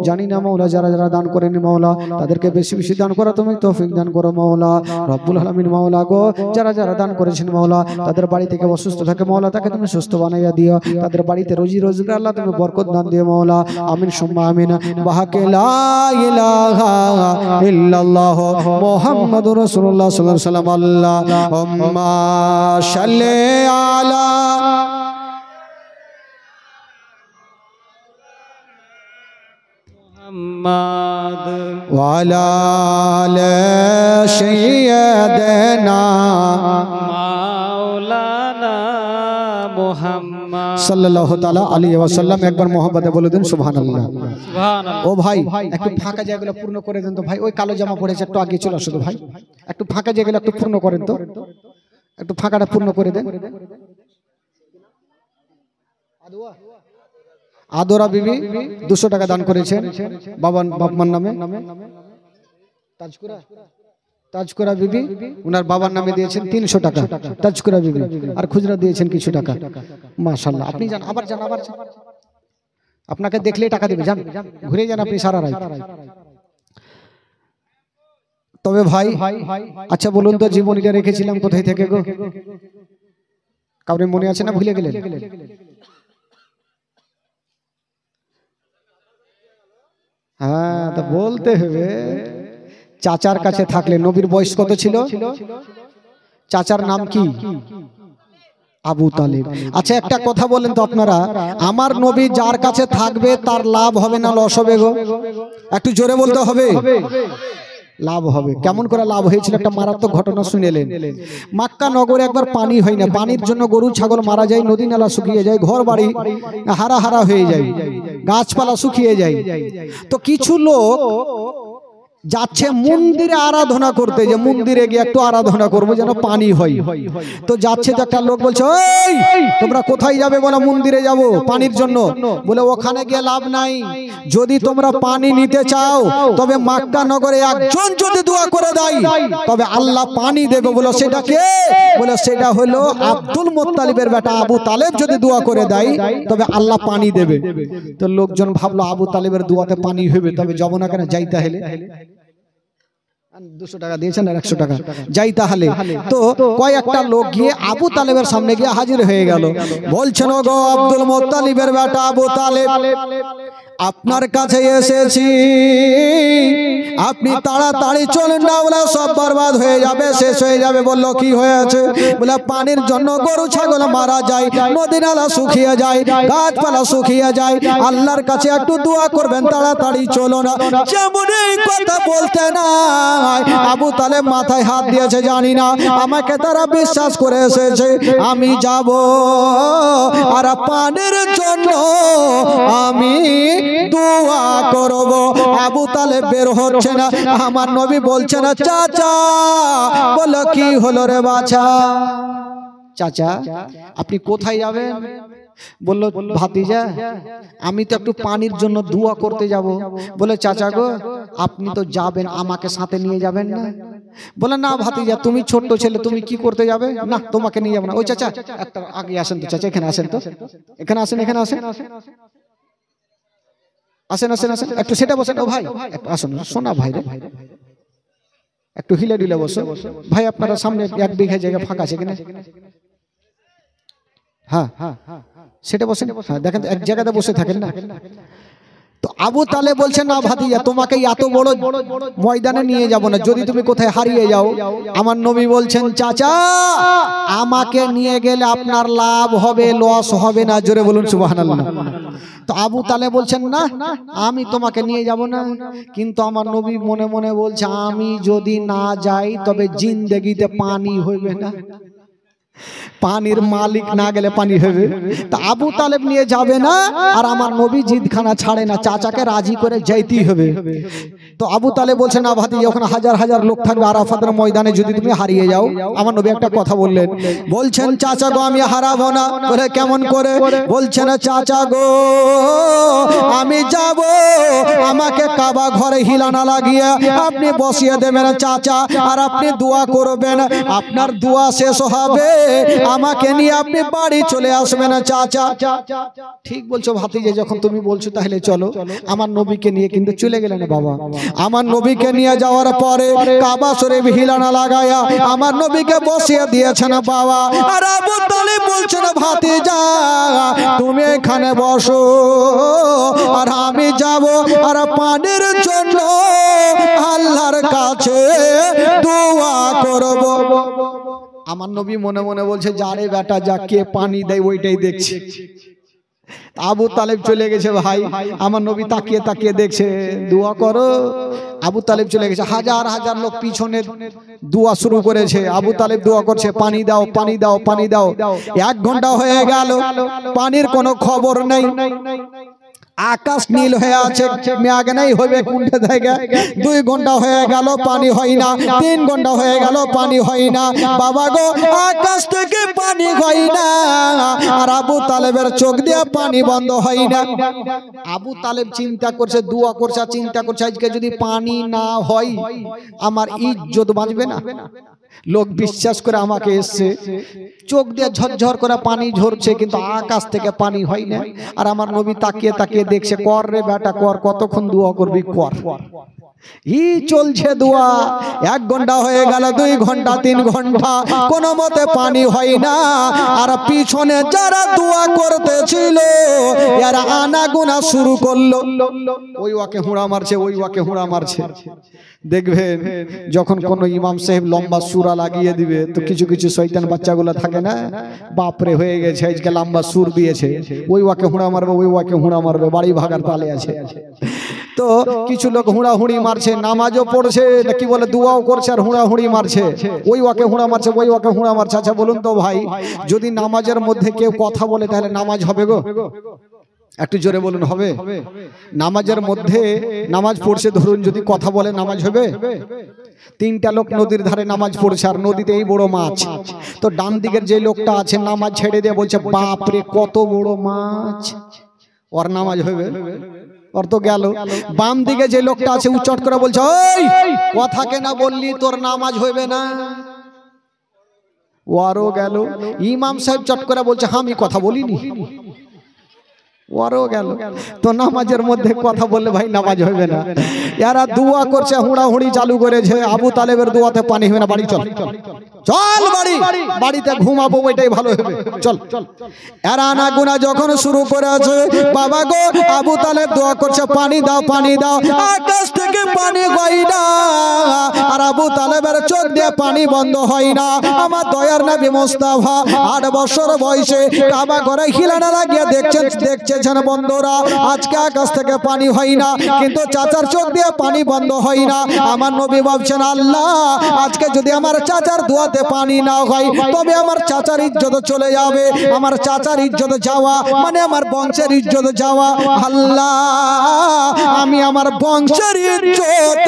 জানি না মাওলা যারা যারা দান করেন মাওলা, তাদেরকে বেশি বেশি দান করা তুমি তৌফিক দান করো মাওলা। রব্বুল আলামিন মাওলা গো, যারা যারা দান করেছেন মাওলা, তাদের বাড়ি থেকে অসুস্থ থাকে মাওলা, তাকে তুমি সুস্থ বানাইয়া দিও, তাদের বাড়িতে রোজি রোজগার আল্লাহ তুমি বরকত দান দিও মাওলা। আমিন সুম্মা আমিন। বাহাকে লা ইলাহা ইল্লাল্লাহ মুহাম্মাদুর রাসূলুল্লাহ সাল্লাল্লাহু আলাইহি ওয়াসাল্লাম। আল্লাহুম্মা সাল্লি আলা মুহাম্মাদ ওয়া আলা আলি সাইয়্যিদিনা মাওলানা মুহাম্মদ সাল্লাল্লাহু তাআলা আলাইহি ওয়াসাল্লাম। একবার মোহাম্মদে বলে দেন সুবহানাল্লাহ। সুবহানাল্লাহ। ও ভাই, একটু ফাঁকা জায়গাগুলো পূর্ণ করে দেন তো ভাই। ওই কালো জামা পরেছে, একটু আগে চলে আসো তো ভাই। একটু ফাঁকা জায়গাগুলো একটু পূর্ণ করেন তো, একটু ফাঁকাটা পূর্ণ করে দেন। আদরা বিবি 200 টাকা দান করেছেন বাবার নামে। তাজকুরা বিবি ওনার বাবার নামে দিয়েছেন 300 টাকা। তাজকুরা বিবি আর খুচরা দিয়েছেন কিছু টাকা। মাশাআল্লাহ, আপনি যান, আবার যান, আবার যান। আপনাকে দেখলে টাকা দেবে, যান, ঘুরে যান আপনি সারা রাত। তবে ভাই, আচ্ছা বলুন তো, জীবনীটা রেখেছিলাম কোথায় থেকে গো? কাউরে মনে আছে না ভুলে গেলেন? হ্যাঁ, তা বলতে হবে। চাচার কাছে থাকলে, নবীর বয়স কত ছিল? চাচার নাম কি? আবু তালেব। আচ্ছা একটা কথা বলেন তো আপনারা, আমার নবী যার কাছে থাকবে তার লাভ হবে না লস হবে গো? একটু জোরে বলতে হবে। লাভ হবে। কেমন করে লাভ হয়েছিল? একটা মারাত্মক ঘটনা শুনেলেন। মক্কা নগরে একবার পানি হয় না, পানির জন্য গরু ছাগল মারা যায়, নদী নালা শুকিয়ে যায়, ঘর বাড়ি হারা হারা হয়ে যায়, গাছপালা শুকিয়ে যায়। তো কিছু লোক যাচ্ছে মন্দিরে আরাধনা করতে, যে মন্দিরে গিয়ে একটু আরাধনা করবো যেন পানি হয়। তো যাচ্ছে, তো একটা লোক বলছে, ওই তোমরা কোথায় যাবে? বলে মন্দিরে যাব পানির জন্য। বলে ওখানে গিয়ে লাভ নাই, যদি তোমরা পানি নিতে চাও তবে মক্কা নগরে একজন যদি দোয়া করে দেয় তবে আল্লাহ পানি দেবে। বলে সেটা কে? বলে সেটা হলো আব্দুল মুত্তালিবের বেটা আবু তালেব, যদি দোয়া করে দেয় তবে আল্লাহ পানি দেবে। তো লোকজন ভাবলো আবু তালেবের দোয়াতে পানি হবে, তবে যাব না কেন, যাই তাহলে। 200 টাকা দিয়েছেন আর 100 টাকা, যাই তাহলে। তো কয়েকটা লোক গিয়ে আবু তালেবের সামনে গিয়ে হাজির হয়ে গেল। বলছেন, ও গো আব্দুল মুত্তালিবের বেটা আবু তালেব, আপনার কাছে এসেছি, আপনি তাড়াতাড়ি চলেন না, বলে সব বরবাদ হয়ে যাবে, শেষ হয়ে যাবে। বলল কি হয়েছে? বলে পানির জন্য গরু ছাগল মারা যায়, নদী নালা শুকিয়ে যায়, গাছপালা শুকিয়ে যায়, আল্লাহর কাছে একটু দোয়া করবেন, তাড়াতাড়ি চলো না। যেমন এই কথা বলতে না, আবু তালেব মাথায় হাত দিয়েছে, জানি না, আমাকে তারা বিশ্বাস করে এসেছে, আমি যাব আর পানির জন্য আমি দোয়া করব। আবু তালেব বের হচ্ছে না, আমার নবী বলছে না, চাচা। বলো কি হলো রে বাছা? চাচা আপনি কোথায় যাবেন? বললো ভাতিজা আমি তো একটু পানির জন্য দোয়া করতে যাব। বলে চাচা গো আপনি তো যাবেন, আমাকে সাথে নিয়ে যাবেন না? বলে না ভাতিজা তুমি ছোট্ট ছেলে, তুমি কি করতে যাবে? না তোমাকে নিয়ে যাবো না। ওই চাচা একটা আগে আসেন তো, চাচা এখানে আসেন তো, এখানে আসেন, এখানে আসেন, আসেন আসেন আসেন, একটু সেটা বসেন। ও ভাই একটু আসুন, শোনা ভাই রে, একটু হিলে ডিলে বসো ভাই। আপনারা সামনে 1 বিঘা জায়গা ফাঁকা আছে কিনা? হ্যাঁ সেটা বসেন। হ্যাঁ দেখেন এক জায়গাতে বসে থাকেন না। তো আবু তালেব বলছেন না ভাতিজা তোমাকে এত বড় ময়দানে নিয়ে যাব না, যদি তুমি কোথায় হারিয়ে যাও। আমার নবী বলছেন চাচা আমাকে নিয়ে গেলে আপনার লাভ হবে, লস হবে না। জোরে বলুন সুবহানাল্লাহ। তো আবু তালেব বলছেন না আমি তোমাকে নিয়ে যাব না, কিন্তু আমার নবী মনে মনে বলছে আমি যদি না যাই তবে জিন্দেগিতে পানি হইবে না, পানির মালিক না গেলে পানি হবে। তা আবু তালেব নিয়ে যাবে না, আর আমার নবী জিদখানা ছাড়ে না, চাচাকে রাজি করে যাইতেই হবে। তো আবু তালেব বলছে না ভাতিজা ওখানে হাজার হাজার লোক থাকবে আরাফাতের ময়দানে, যদি তুমি হারিয়ে যাও। আমার নবী একটা কথা বললেন, বলছেন চাচা গো আমি হারাবো না। বলে কেমন করে? বলছেন চাচা গো আমি যাব, আমাকে কাবা ঘরে হিলানা লাগিয়ে আপনি বসিয়ে দেবেন চাচা, আর আপনি দোয়া করবেন, আপনার দোয়া শেষ হবে আমাকে নিয়ে আপনি বাড়ি চলে আসবেন চাচা। ঠিক বলছো ভাতিজা, যখন তুমি বলছো তাহলে চলো। আমার নবীকে নিয়ে কিন্তু চলে গেলেন বাবা। আমার নবীকে নিয়ে যাওয়ার পরে কাবা শরীফ হিলানা লাগায়া আমার নবীকে বসিয়ে দিয়েছেন বাবা। আর আবু তালেব বলছেন ভাতিজা তুমি এখানে বসো, আর আমি যাব আর পানির জন্য আল্লাহর কাছে দোয়া করব। আমার নবী মনে মনে বলছে যারে বেটা যা, কে পানি দেয় ওইটাই দেখছে। আবু তালেব চলে গেছে ভাই, আমার নবী তাকিয়ে তাকিয়ে দেখছে, দোয়া করো। আবু তালেব চলে গেছে, হাজার হাজার লোক পিছনে দোয়া শুরু করেছে। আবু তালেব দোয়া করছে পানি দাও পানি দাও পানি দাও। 1 ঘন্টা হয়ে গেল, পানির কোনো খবর নেই। আকাশ নীল হয়ে আছে, মেঘ নেই হবে কোনটা থেকে। 2 ঘন্টা হয়ে গেল পানি হয় না, 3 ঘন্টা হয়ে গেল পানি হয় না। বাবা গো আকাশ থেকে পানি হয় না, আর আবু তালেবের চোখ দিয়ে পানি বন্ধ হয় না। আবু তালেব চিন্তা করছে, দোয়া করছে, চিন্তা করছে আজকে যদি পানি না হয় আমার ইজ্জত বাঁচবে না। লোক বিশ্বাস করে আমাকে এসছে, চোখ দিয়ে ঝরঝর করে পানি ঝরছে, কিন্তু আকাশ থেকে পানি হয় না। আর আমার নবী তাকিয়ে তাকিয়ে দেখছে, কর রে বেটা কর, কতক্ষণ দোয়া করবি কর। ই চলছে দোয়া। 1 ঘন্টা হয়ে গেল, 2 ঘন্টা, 3 ঘন্টা, কোন মতে পানি হয় না। আর পিছনে যারা দোয়া করতেছিল এরা আনাগোনা শুরু করলো, ওই ওয়াকে হুড়া মারছে, ওই ওয়াকে হুড়া মারছে। দেখবেন যখন কোন ইমাম সাহেব লম্বা সূরা লাগিয়ে দিবে, তো কিছু কিছু শয়তান বাচ্চাগুলো থাকে না, বাপরে হয়ে গেছে আজকে লম্বা সুর দিয়েছে, ওই ওয়াকে হুড়া মারবে, ওই ওয়াকে হুড়া মারবে, বাড়ি ভাগার তালে আছে। তো কিছু লোক হুড়াহুড়ি মারছে, নামাজও পড়ছে, কি বলে দোয়াও করছে, আর হুড়াহুড়ি মারছে, ওই ওয়াকে হুড়া মারছে, ওই ওয়াকে হুড়া মারছে। আচ্ছা বলুন তো ভাই, যদি নামাজের মধ্যে কেউ কথা বলে তাহলে নামাজ হবে গো? একটু জোরে বলুন হবে? নামাজের মধ্যে নামাজ পড়ছে, ধরুন যদি কথা বলে নামাজ হবে? 3টা লোক নদীর ধারে নামাজ পড়ছে, আর নদীতে এই বড় মাছ। তো ডান দিকের যে লোকটা আছে নামাজ ছেড়ে দিয়ে বলছে বাপরে কত বড় মাছ, ওর নামাজ হবে? ওর তো গেল। বাম দিকে যে লোকটা আছে উচ্চট করে বলছে ওই কথা কেনা বললি, তোর নামাজ হইবে না, ওরও গেল। ইমাম সাহেব চট করে বলছে আমি কথা বলিনি, ওরও গেল। তো নামাজের মধ্যে কথা বললে ভাই নামাজ হবে না। এরা দোয়া করছে, হুড়াহুড়ি চালু করেছে, আবু তালেবের দোয়াতে পানি হবে না, বাড়ি চল, চল বাড়ি, বাড়িতে ঘুমাবো, ওইটাই ভালো হবে, চল। এরা আনাগোনা যখন শুরু করেছে, বাবা গো আবু তালেব দোয়া করছে পানি দাও পানি দাও, আকাশ থেকে পানি হয় না, আর আবু তালেবের চোখ দিয়ে পানি বন্ধ হয় না। আমার দয়ার নবী মুস্তাফা 8 বছর বয়সে কাবা ঘরে হিলানা লাগিয়ে দেখছেন বন্ধুরা, আজকে আকাশ থেকে পানি হয় না, কিন্তু চাচার চোখ দিয়ে পানি বন্ধ হয় না। আমার নবী ভাবছেন আল্লাহ আজকে যদি আমার চাচার দোয়াতে পানি না হয় তবে আমার চাচার ইজ্জত চলে যাবে, আমার চাচার ইজ্জত যাওয়া মানে আমার বংশের ইজ্জত যাওয়া। আল্লাহ আমি আমার বংশের ইজ্জত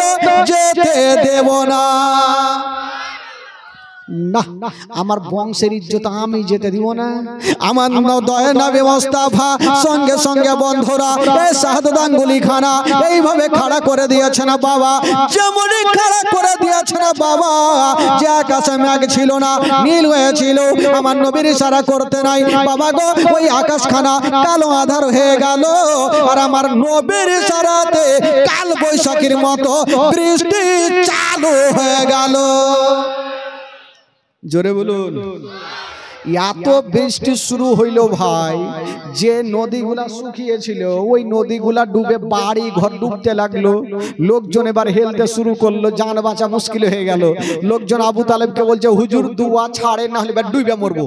যেতে দেব না। না, আমার বংশের ইজ্জত আমি যেতে দিব না। আমার দয়া নবী মুস্তাফা সঙ্গে সঙ্গে বন্ধুরা এই শাহাদাত আঙ্গুলি খানা এইভাবে খাড়া করে দিয়েছে না বাবা, যেমনই খাড়া করে দিয়েছে না বাবা, যে আকাশে মেঘ ছিল না, নীল হয়েছিল, আমার নবীর ইশারা করতে নাই বাবা গো, ওই আকাশখানা কালো আধার হয়ে গেল, আর আমার নবীর ইশারাতে কাল বৈশাখীর মতো বৃষ্টি চালু হয়ে গেল। জোরে বলুন। এত বৃষ্টি শুরু হইল ভাই, যে নদীগুলা শুকিয়েছিল ওই নদীগুলা ডুবে বাড়ি ঘর ডুবতে লাগলো। লোকজন এবার হেলতে শুরু করলো, জান বাঁচা মুশকিল হয়ে গেল। লোকজন আবু তালেবকে বলছে হুজুর দুয়া ছাড়ে, না হলে এবার ডুবে মরবো।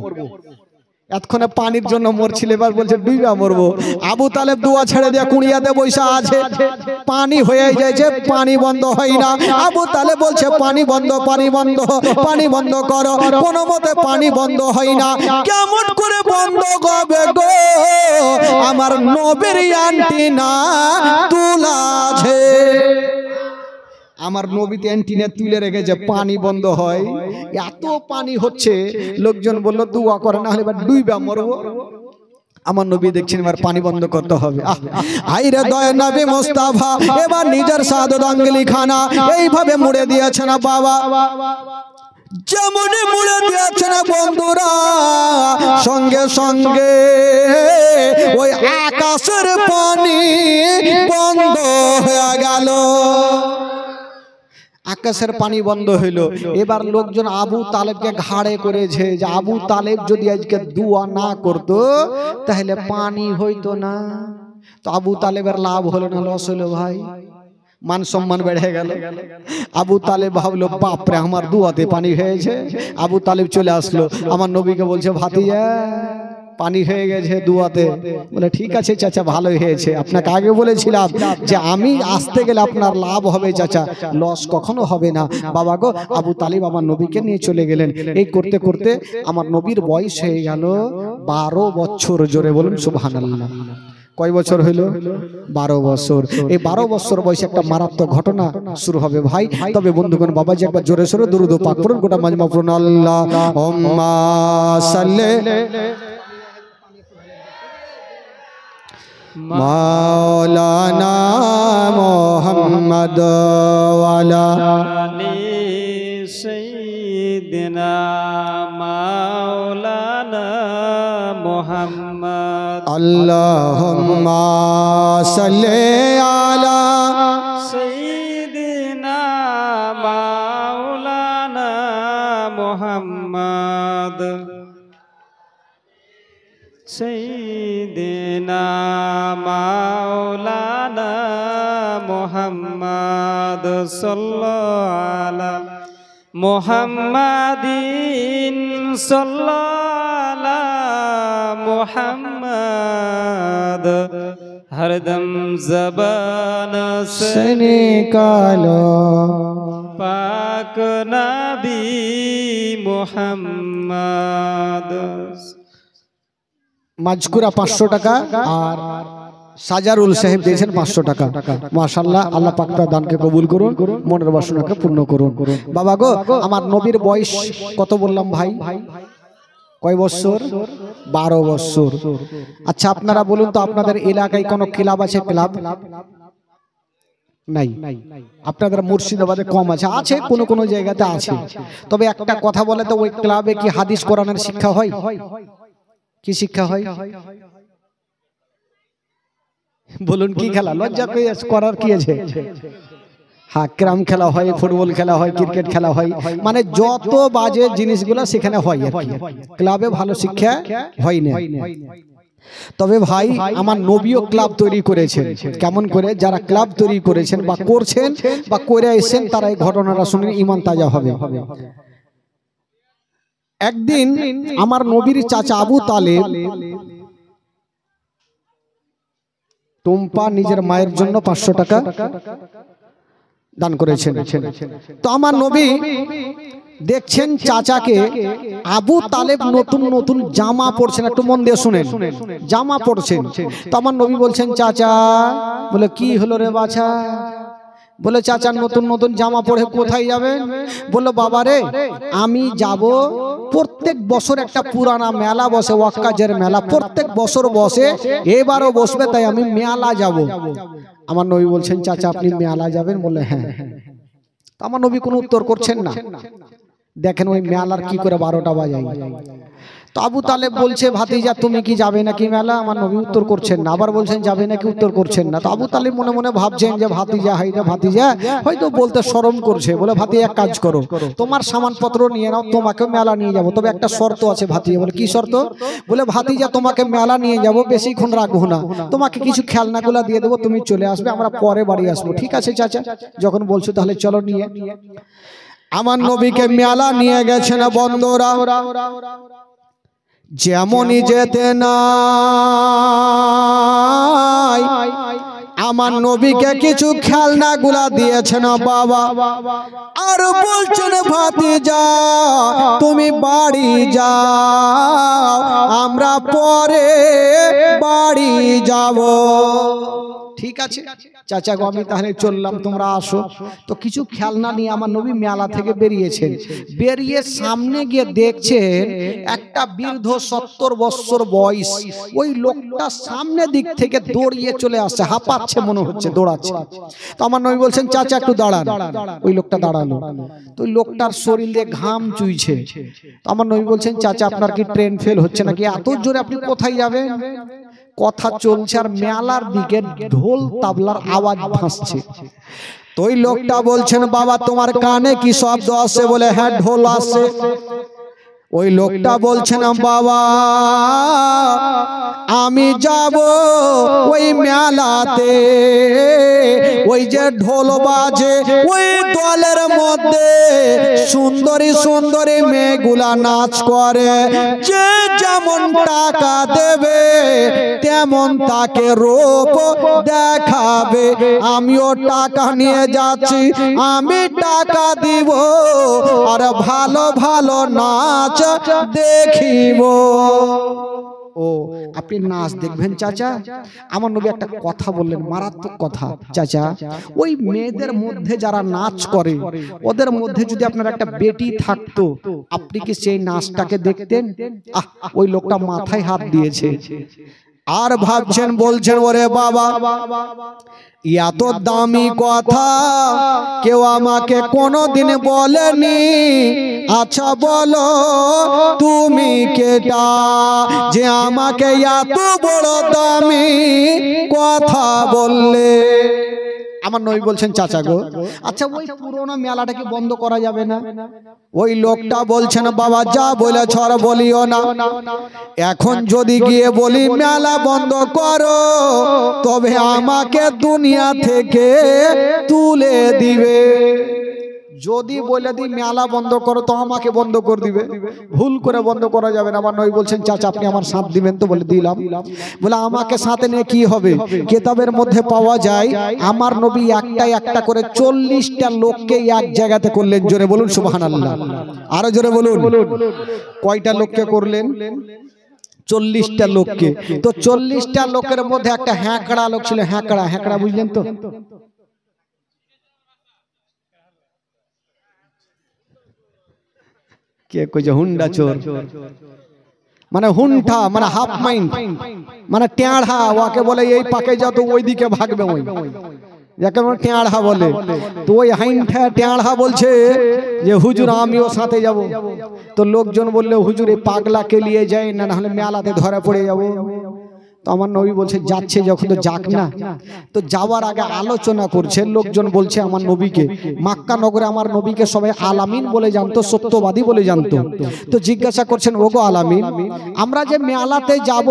এতক্ষণে পানির জন্য মরছিল, এবার বলছে ডুইবা মরবো। আবু তালেব দুয়া ছেড়ে দিয়ে কুড়িয়াতে বৈশা আছে, পানি হয়ে যাইছে, পানি বন্ধ হয় না। আবু তালেব বলছে পানি বন্ধ, পানি বন্ধ, পানি বন্ধ করো, কোনো মতে পানি বন্ধ হয় না। কেমন করে বন্ধ হবে গো, আমার নবীর অ্যান্টিনা তুলা আছে, আমার নবীতে অ্যান্টিনা তুলে রেখেছে, পানি বন্ধ হয়। এত পানি হচ্ছে, লোকজন বলল দুয়া করে, না হলে এবার ডুইবা মরবো। আমার নবী দেখছেন এবার পানি বন্ধ করতে হবে। আইরে দয়া নবী মুস্তাফা এবার নিজের শাহাদাত আঙ্গুলি খানা এইভাবে মুড়ে দিয়েছে না বাবা, যেমনই মুড়ে দিয়েছে না বন্ধুরা, সঙ্গে সঙ্গে ওই আকাশের পানি বন্ধ হয়ে গেল। আকাশের পানি বন্ধ হইল। এবার লোকজন আবু তালেবকে ঘাড়ে করেছে যে আবু তালেব যদি আজকে দুয়া না করতো তাহলে পানি হইতো না। তো আবু তালেবের লাভ হলো না, লস হলো ভাই, মান সম্মান বেড়ে গেল। আবু তালেব ভাবলো বাপরে আমার দুয়াতে পানি হয়েছে। আবু তালেব চলে আসলো, আমার নবীকে বলছে ভাতিজা পানি হয়ে গেছে দুয়াতে। বলে ঠিক আছে চাচা, ভালোই হয়েছে, আপনাকে আগে বলেছিলাম যে আমি আসতে গেলে আপনার লাভ হবে চাচা, লস কখনো হবে না। বাবা গো, আবু তালিব আমার নবীকে নিয়ে চলে গেলেন। এই করতে করতে আমার নবীর বয়স হয়ে গেল 12 বছর। জোরে বলুন সুবহানাল্লাহ। কয় বছর হইল? 12 বছর। এই 12 বছর বয়সে একটা মারাত্মক ঘটনা শুরু হবে ভাই। তবে বন্ধুগণ, বাবাজি একবার জোরে সোরে দুরূদ ও পাক পড়ুন, গোটা মাজমা পড়ুন আল্লাহুম্মা সাল্লি মাওলানা মুহাম্মদ ওয়ালা আলি সাইয়্যিদিনা মাওলানা মুহাম্মদ। আল্লাহুম্মা সাল্লি আলা সাইয়্যিদিনা মাওলানা মুহাম্মদ। সাইয়্যিদিনা মাওলানা মুহাম্মদ সাল্লাল্লাহু আলা মুহাম্মাদিন সাল্লাল্লাহু আলা মুহাম্মদ। হরদম জবান से নিকালো পাক নবী মুহাম্মদ। মাজকুরা 500 টাকা আর সাজারুল সাহেব দিয়েছেন 500 টাকা। মাশাআল্লাহ, আল্লাহ পাক তার দানকে কবুল করুন, মনের বাসনাকে পূর্ণ করুন। বাবা গো, আমার নবীর বয়স কত বললাম ভাই? কয় বছর? 12 বছর। আচ্ছা আপনারা বলুন তো, আপনাদের এলাকায় কোনো ক্লাব আছে? ক্লাব নাই। আপনাদের মুর্শিদাবাদে কম আছে, আছে কোন কোন জায়গাতে আছে। তবে একটা কথা বলে তো, ওই ক্লাবে কি হাদিস কোরআনের শিক্ষা হয়? কি শিক্ষা হয়? বলুন কি খেলা? লজ্জা করার কি আছে? হ্যাঁ, ক্যারাম খেলা হয়, ফুটবল খেলা হয়, ক্রিকেট খেলা হয়, মানে যত বাজে জিনিসগুলো সেখানে হয় আর কি। ক্লাবে ভালো শিক্ষা হয় না। তবে ভাই, আমার নবীও ক্লাব তৈরি করেছেন। কেমন করে? যারা ক্লাব তৈরি করেছেন বা করছেন বা করে এসেছেন, তারা এই ঘটনাটা শুনে ঈমান তাজা হবে। একদিন আমার নবীর চাচা আবু তালেব টুম্পা নিজের মায়ের জন্য 500 টাকা দান করেছেন। তো আমার নবী দেখছেন চাচাকে আবু তালেব নতুন নতুন জামা পরছেন। একটু মন দিয়ে শুনেন, জামা পরছেন। তো আমার নবী বলছেন চাচা, বলে কি হলো রে বাছা? বলে চাচা নতুন নতুন জামা পরে কোথায় যাবেন? বললো বাবা রে আমি যাব প্রত্যেক বছর একটা পুরানা মেলা বসে, ওয়াক্কাজের মেলা, প্রত্যেক বছর বসে, এবারও বসবে, তাই আমি মেলা যাব। আমার নবী বলছেন চাচা আপনি মেলা যাবেন? বলে হ্যাঁ। আমার নবী কোনো উত্তর করছেন না। দেখেন ওই মেলার কি করে 12টা বাজায়। তো আবু তালেব বলছে ভাতিজা তুমি কি যাবে নাকি মেলা? আমার নবী উত্তর করছেন না। আবার বলছেন যাবে নাকি, উত্তর করছেন না। তো আবু তালেব মনে মনে ভাবছেন যে ভাতিজা হাইটা ভাতিজা হয়তো বলতে শরম করছে। বলে ভাতিজা এক কাজ করো, তোমার সামানপত্র নিয়ে নাও, তোমাকে মেলা নিয়ে যাবো, তবে একটা শর্ত আছে। ভাতিজা বলে কি শর্ত? বলে ভাতিজা তোমাকে মেলা নিয়ে যাবো, বেশিক্ষণ রাখবো না, তোমাকে কিছু খেলনাগুলা দিয়ে দেবো, তুমি চলে আসবে, আমরা পরে বাড়ি আসবো। ঠিক আছে চাচা, যখন বলছো তাহলে চলো নিয়ে। আমার নবীকে মেলা নিয়ে গেছেন বন্ধুরা। যেমনই যেতে নাই আমার নবীকে কিছু খেলনাগুলা দিয়েছেন বাবা, আর বলছেন ভাতিজা তুমি বাড়ি যাও, আমরা পরে বাড়ি যাব। ঠিক আছে চাচা গো আমি তাহলে চললাম, তোমরা আসো। তো কিছু খেলনা নিয়ে আমার নবী মেলা থেকে বেরিয়েছেন। বেরিয়ে সামনে গিয়ে দেখছেন একটা বৃদ্ধ 70 বছর বয়স, ওই লোকটা সামনে দিক থেকে দৌড়িয়ে চলে আসছে, হাঁপাচ্ছে মনে হচ্ছে, দৌড়াচ্ছে। তো আমার নবী বলছেন চাচা একটু দাঁড়ান। ওই লোকটা দাঁড়ালো। তো ওই লোকটার শরীরে ঘাম চুইছে। তো আমার নবী বলছেন চাচা আপনার কি ট্রেন ফেল হচ্ছে নাকি? এত জোরে আপনি কোথায় যাবেন? কথা চলছে আর মেলার দিকে ঢোল তাবলার আওয়াজ ভাসছে। তো ওই লোকটা বলছেন বাবা তোমার কানে কি শব্দ আসে? বলে হ্যাঁ ঢোল আসে। ওই লোকটা বলছেন বাবা আমি যাব ওই মেলাতে, ওই যে ঢোল বাজে ওই দলের মধ্যে সুন্দরী সুন্দরী মেয়েগুলা নাচ করে, যে যেমন টাকা দেবে তেমন তাকে রূপ দেখাবে। আমিও টাকা নিয়ে যাচ্ছি, আমি টাকা দিব আর ভালো ভালো নাচ দেখিব। ও আপনি নাচ দেখবেন চাচা? আমার নবী একটা কথা বললেন, মারাত্মক কথা। চাচা ওই মেয়েদের মধ্যে যারা নাচ করে ওদের মধ্যে যদি আপনার একটা বেটি থাকতো, আপনি কি সেই নাচটাকে দেখতেন? ওই লোকটা মাথায় হাত দিয়েছে আর ভাবছেন, বলছেন ওরে বাবা এত দামি কথা কেউ আমাকে কোনোদিন বলেনি। আচ্ছা বলো তুমি কেটা যে আমাকে এত বড় দামি কথা বললে? আমার নবী বলছেন চাচা গো আচ্ছা ওই পুরোনো মেলাটাকে বন্ধ করা যাবে না? ওই লোকটা বলছেন বাবা যা বলে ছড় বলিও না, এখন যদি গিয়ে বলি মেলা বন্ধ করো তবে আমাকে দুনিয়া থেকে তুলে দিবে। যদি বলে দিই মেলা বন্ধ করো তো আমাকে বন্ধ করে দিবে, ভুল করে বন্ধ করা যাবে না। আমার নবী বলছেন চাচা আপনি আমার সাথ দিবেন তো? বলে দিলাম। বলে আমাকে সাথে নিয়ে কি হবে? কিতাবের মধ্যে পাওয়া যায় আমার নবী একটা করে 40টা লোককে এক জায়গাতে করলেন। জোরে বলুন সুবহানাল্লাহ, আরো জোরে বলুন। কয়টা লোককে করলেন? 40টা লোককে। তো 40টা লোকের মধ্যে একটা হ্যাঁকড়া লোক ছিল। হ্যাঁকড়া বুঝলেন তো? কে কইছে হুন্ডা চোর? মানে হুন্ঠা মানে হাফ মাইন্ড, মানে টেঁড়া। ওকে বলে এই পাকে যাও তো ওই দিকে ভাগবে, ওই যাকে আমরা টেঁড়া বলে। তো ওই হাইন্ঠা টেঁড়া বলছে যে হুজুর আমিও সাথে যাব। তো লোকজন বললে হুজুর এই পাগলাকে নিয়ে যাই, না হলে মেলাতে ধরা পড়ে যাবো। তো আমার নবী বলছে যাচ্ছে যখন তো যাক না। তো যাওয়ার আগে আলোচনা করছে, লোকজন বলছে আমার নবীকে, মক্কা নগরে আমার নবীকে সবাই আলামিন বলে জানতো, সত্যবাদী বলে জানতো। তো জিজ্ঞাসা করছেন ওগো আলামিন আমরা যে মেলাতে যাব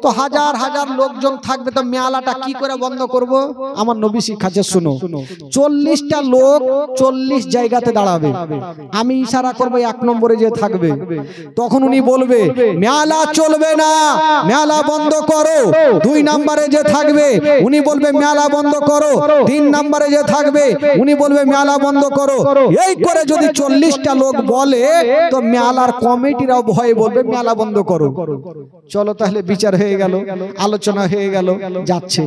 তো হাজার হাজার লোকজন থাকবে, তো মেলাটা কি করে বন্ধ করব? আমার নবী শিখাচ্ছে শুনো, 40টা লোক 40 জায়গাতে দাঁড়াবে, আমি ইশারা করব 1 নম্বরে যে থাকবে, তখন উনি বলবে মেলা চলবে না, মেলা বন্ধ করো। 2 নম্বরে যে থাকবে উনি বলবে মেলা বন্ধ করো। 3 নম্বরে যে থাকবে উনি বলবে মেলা বন্ধ করো। এই করে যদি 40টা লোক বলে তো মেলার কমিটিরাও ভয়ে বলবে মেলা বন্ধ করো। চলো তাহলে বিচার হয়ে গেল, আলোচনা হয়ে গেল, যাচ্ছে।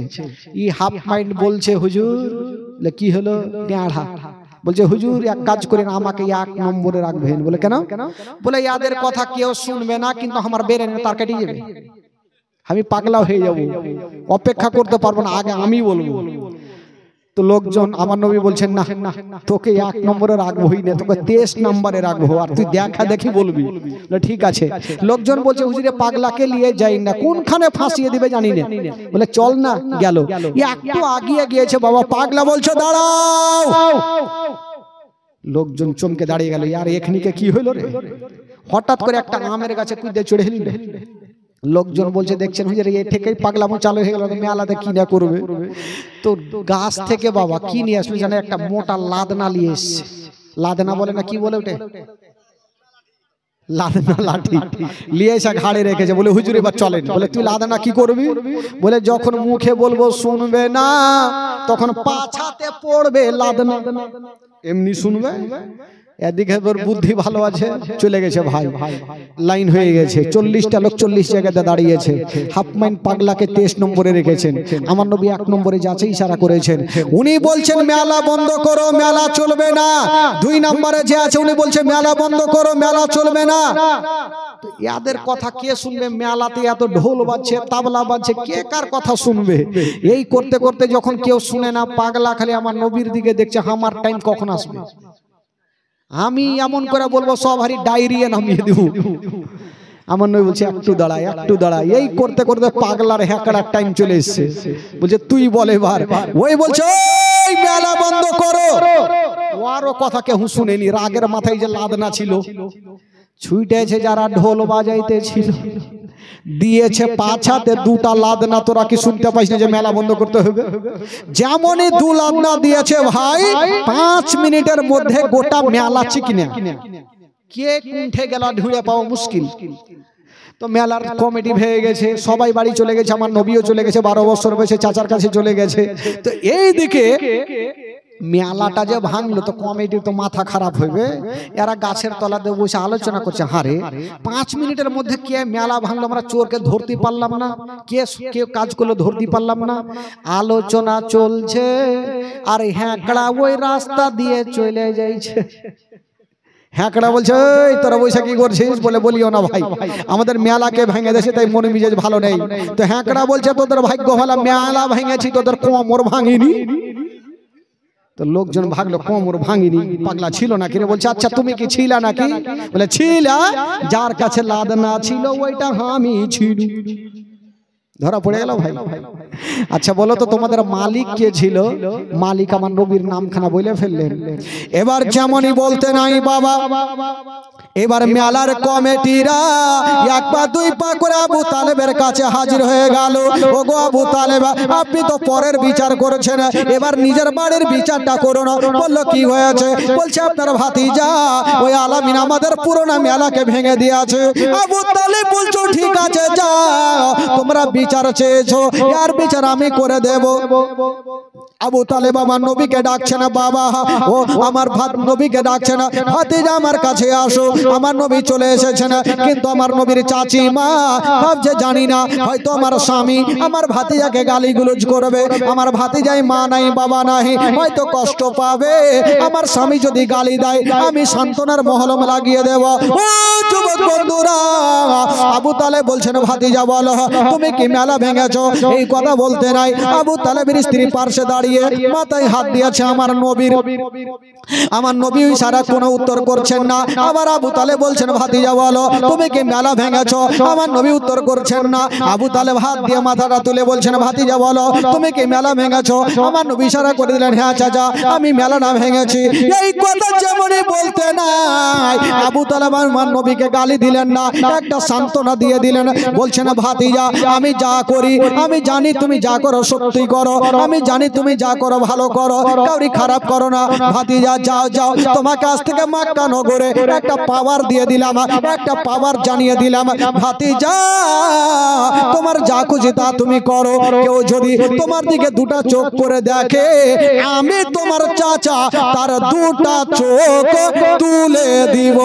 ই হাফ মাইন্ড বলছে হুজুর বলে কি হলো? ন্যাড়া। বলছে হুজুর এক কাজ করেন, আমাকে 1 নম্বরে রাখবেন। বলে কেন? বলে ইয়াদের কথা কেউ শুনবে না, কিন্তু আমার বেরেন তার কেটে যাবে, আমি পাগলা হয়ে যাব, অপেক্ষা করতে পারবো না, আগে আমি বলবো। তো লোকজন, আমার নবী বলছেন না, তোকে 1 নম্বরে রাখবোই না, তোকে 23 নম্বরে রাখবো, আর তুই দেখা দেখি বলবি। ঠিক আছে। লোকজন বলছে হুজুরে পাগলাকে নিয়ে যাই না, কোনখানে ফাঁসিয়ে দিবে জানি না। বলে চল না, গেল। একটু আগিয়ে গিয়েছে বাবা, পাগলা বলছে দাঁড়াও। লোকজন চমকে দাঁড়িয়ে গেল, আর এখনিকে কি হইলো রে? হঠাৎ করে একটা আমের গাছে কুদে চড়ে এলি। লোকজন বলছে দেখছেন হুজুর এ থেকেই পাগলামো চালু হয়ে গেল, মেলাতে কি না করবে। তো গাছ থেকে বাবা কি নিয়ে আসলো জানে? একটা মোটা লাদনা নিয়ে এসছে। লাদনা বলে না, কি বলে ওঠে? লাদনা, লাঠি নিয়ে এসে ঘাড়ে রেখেছে। বলে হুজুর এবার চলেন। বলে তুই লাদনা কি করবি? বলে যখন মুখে বলবো শুনবে না, তখন পাছাতে পড়বে লাদনা, এমনি শুনবে। এদিকে তোর বুদ্ধি ভালো আছে, চলে গেছে ভাই, লাইন হয়ে গেছে। 40টা লোক 40 জায়গাতে দাঁড়িয়েছে। হাফ মাইন্ড পাগলাকে 23 নম্বরে রেখেছেন। আমার নবী 1 নম্বরে যাচ্ছে, ইশারা করেছেন। উনি বলছেন মেলা বন্ধ করো, মেলা চলবে না। 2 নম্বরে যে আছে উনি বলছে মেলা বন্ধ করো, মেলা চলবে না। ইয়াদের কথা কে শুনবে? মেলাতে এত ঢোল বাজছে, তাবলা বাজছে, কে কার কথা শুনবে? এই করতে করতে যখন কেউ শুনে না, পাগলা খালি আমার নবীর দিকে দেখছে, আমার টাইম কখন আসবে, আমি এমন করে বলবো সব হারি ডায়রিয়া নামিয়ে দেব। আমার নবী বলছে একটু দাঁড়া, একটু দাঁড়া। এই করতে করতে পাগলার হ্যাকড়ার টাইম চলে এসছে। বলছে তুই বলে এবার। ওই বলছে ওই মেলা বন্ধ করো। ওরও কথা কেউ শুনেনি, রাগের মাথায় যে লাদনা ছিল, ছুটেছে যারা ঢোল বাজাইতে ছিল, দিয়েছে পাছাতে 2টা লাদনা। তোরা কি শুনতে পাইস না যে মেলা বন্ধ করতে হবে? যেমনই 2 লাদনা দিয়েছে ভাই, 5 মিনিটের মধ্যে গোটা মেলা চিকিনে। কে কুণ্ঠে গেল ঢুঁড়ে পাওয়া মুশকিল। তো মেলার কমিটি ভেঙে গেছে, সবাই বাড়ি চলে গেছে, আমার নবীও চলে গেছে, 12 বছর বয়সে চাচার কাছে চলে গেছে। তো এইদিকে মেলাটা যে ভাঙলো, তো কমিটির তো মাথা খারাপ হইবে। এরা গাছের তলাতে বসে আলোচনা করছে, হারে 5 মিনিটের মধ্যে কে মেলা ভাঙলো, আমরা চোরকে ধরতে পারলাম না, কে কাজ করলো ধরতে পারলাম না। আলোচনা চলছে, আর হ্যাঁকড়া ওই রাস্তা দিয়ে চলে যাইছে। হ্যাঁকড়া বলছে এই তোরা বৈশা কি করছিস? বলে বলিও না ভাই, আমাদের মেলাকে ভেঙে দেছে, তাই মনে মিজাজ ভালো নেই। তো হ্যাঁকড়া বলছে তোদের ভাগ্য ভালো, মেলা ভেঙেছি, তোদের কোমর ভাঙিনি। তো লোকজন ভাগলো, কোমর ভাঙিনি। পাগলা ছিল নাকি রে? বলছে আচ্ছা তুমি কি ছিলা নাকি? বলে ছিলা, যার কাছে লাদনা ছিল ওইটা আমি ছিল। ধরা পড়ে গেল ভাই। আচ্ছা বলো তো তোমাদের মালিক কে ছিল? মালিক আমার নবীর নামখানা বলে ফেললেন। এবার যেমনই বলতে নাই বাবা, এবার মেলার কমিটিরা 1 পা 2 পা করে আবু তালেবের কাছে হাজির হয়ে গেল। ওগো আবু তালেব, আপনি তো পরের বিচার করেছেন, এবার নিজের বাড়ির বিচারটা করুন। বললো কি হয়েছে? বলছে আপনার ভাতিজা ওই আলামিন আমাদের পুরোনো মেলাকে ভেঙে দিয়েছে। আবু তালেব বলছো ঠিক আছে, যাও, তোমরা বিচার চেয়েছো, আর বিচার আমি করে দেব। আবু তালেব আমার নবীকে ডাকছে না, বাবা ও আমার নবীকে ডাকছে না, ভাতিজা আমার কাছে আসো। আমার নবী চলে এসেছেন, কিন্তু আমার নবীর চাচি মা ভাবছে জানি না, হয়তো আমার স্বামী আমার ভাতিজাকে গালিগুলোজ করবে, আমার ভাতিজাই মা নাই বাবা নাই, হয়তো কষ্ট পাবে। আমার স্বামী যদি গালি দেয়, আমি সান্ত্বনার মহলম লাগিয়ে দেব। ও যুবক বন্ধুরা, আবু তালেব বলছেন ভাতিজা বলো তুমি কি মেলা ভেঙেছো? এই কথা বলতে নাই, আবু তালেবের স্ত্রী পার্শ্বে দাঁড়িয়ে মাথায় হাত দিয়েছে আমার নবীর। আমার নবী ইশারা কোনো উত্তর করছেন না। আবার আবু তালেব বলছেন ভাতিজা বলো তুমি কি মেলা ভেঙেছো? আমার নবী উত্তর করছেন না। আবু তালেব হাত দিয়ে মাথাটা তুলে বলছেন ভাতিজা বলো তুমি কি মেলা ভেঙেছো? আমার নবী ইশারা করে দিলেন হ্যাঁ চাচা আমি মেলা না ভেঙেছি। এই কথা যেমনই বলতে নাই, আবু তালেব আমার নবীকে গালি দিলেন না, একটা সান্ত্বনা দিয়ে দিলেন। বলছেন ভাতিজা আমি যা করি আমি জানি তুমি যা করো সত্যি করো, আমি জানি তুমি যা করো ভালো করো, কাউরি খারাপ করো না। ভাতিজা যাও যাও, তোমাকে আজ থেকে মক্কা নগরে একটা পাওয়ার দিয়ে দিলাম, একটা পাওয়ার জানিয়ে দিলাম। ভাতিজা তোমার যা খুশি তা তুমি করো, কেউ যদি তোমার দিকে 2টা চোখ করে দেখে, আমি তোমার চাচা তার 2টা চোখ তুলে দিব।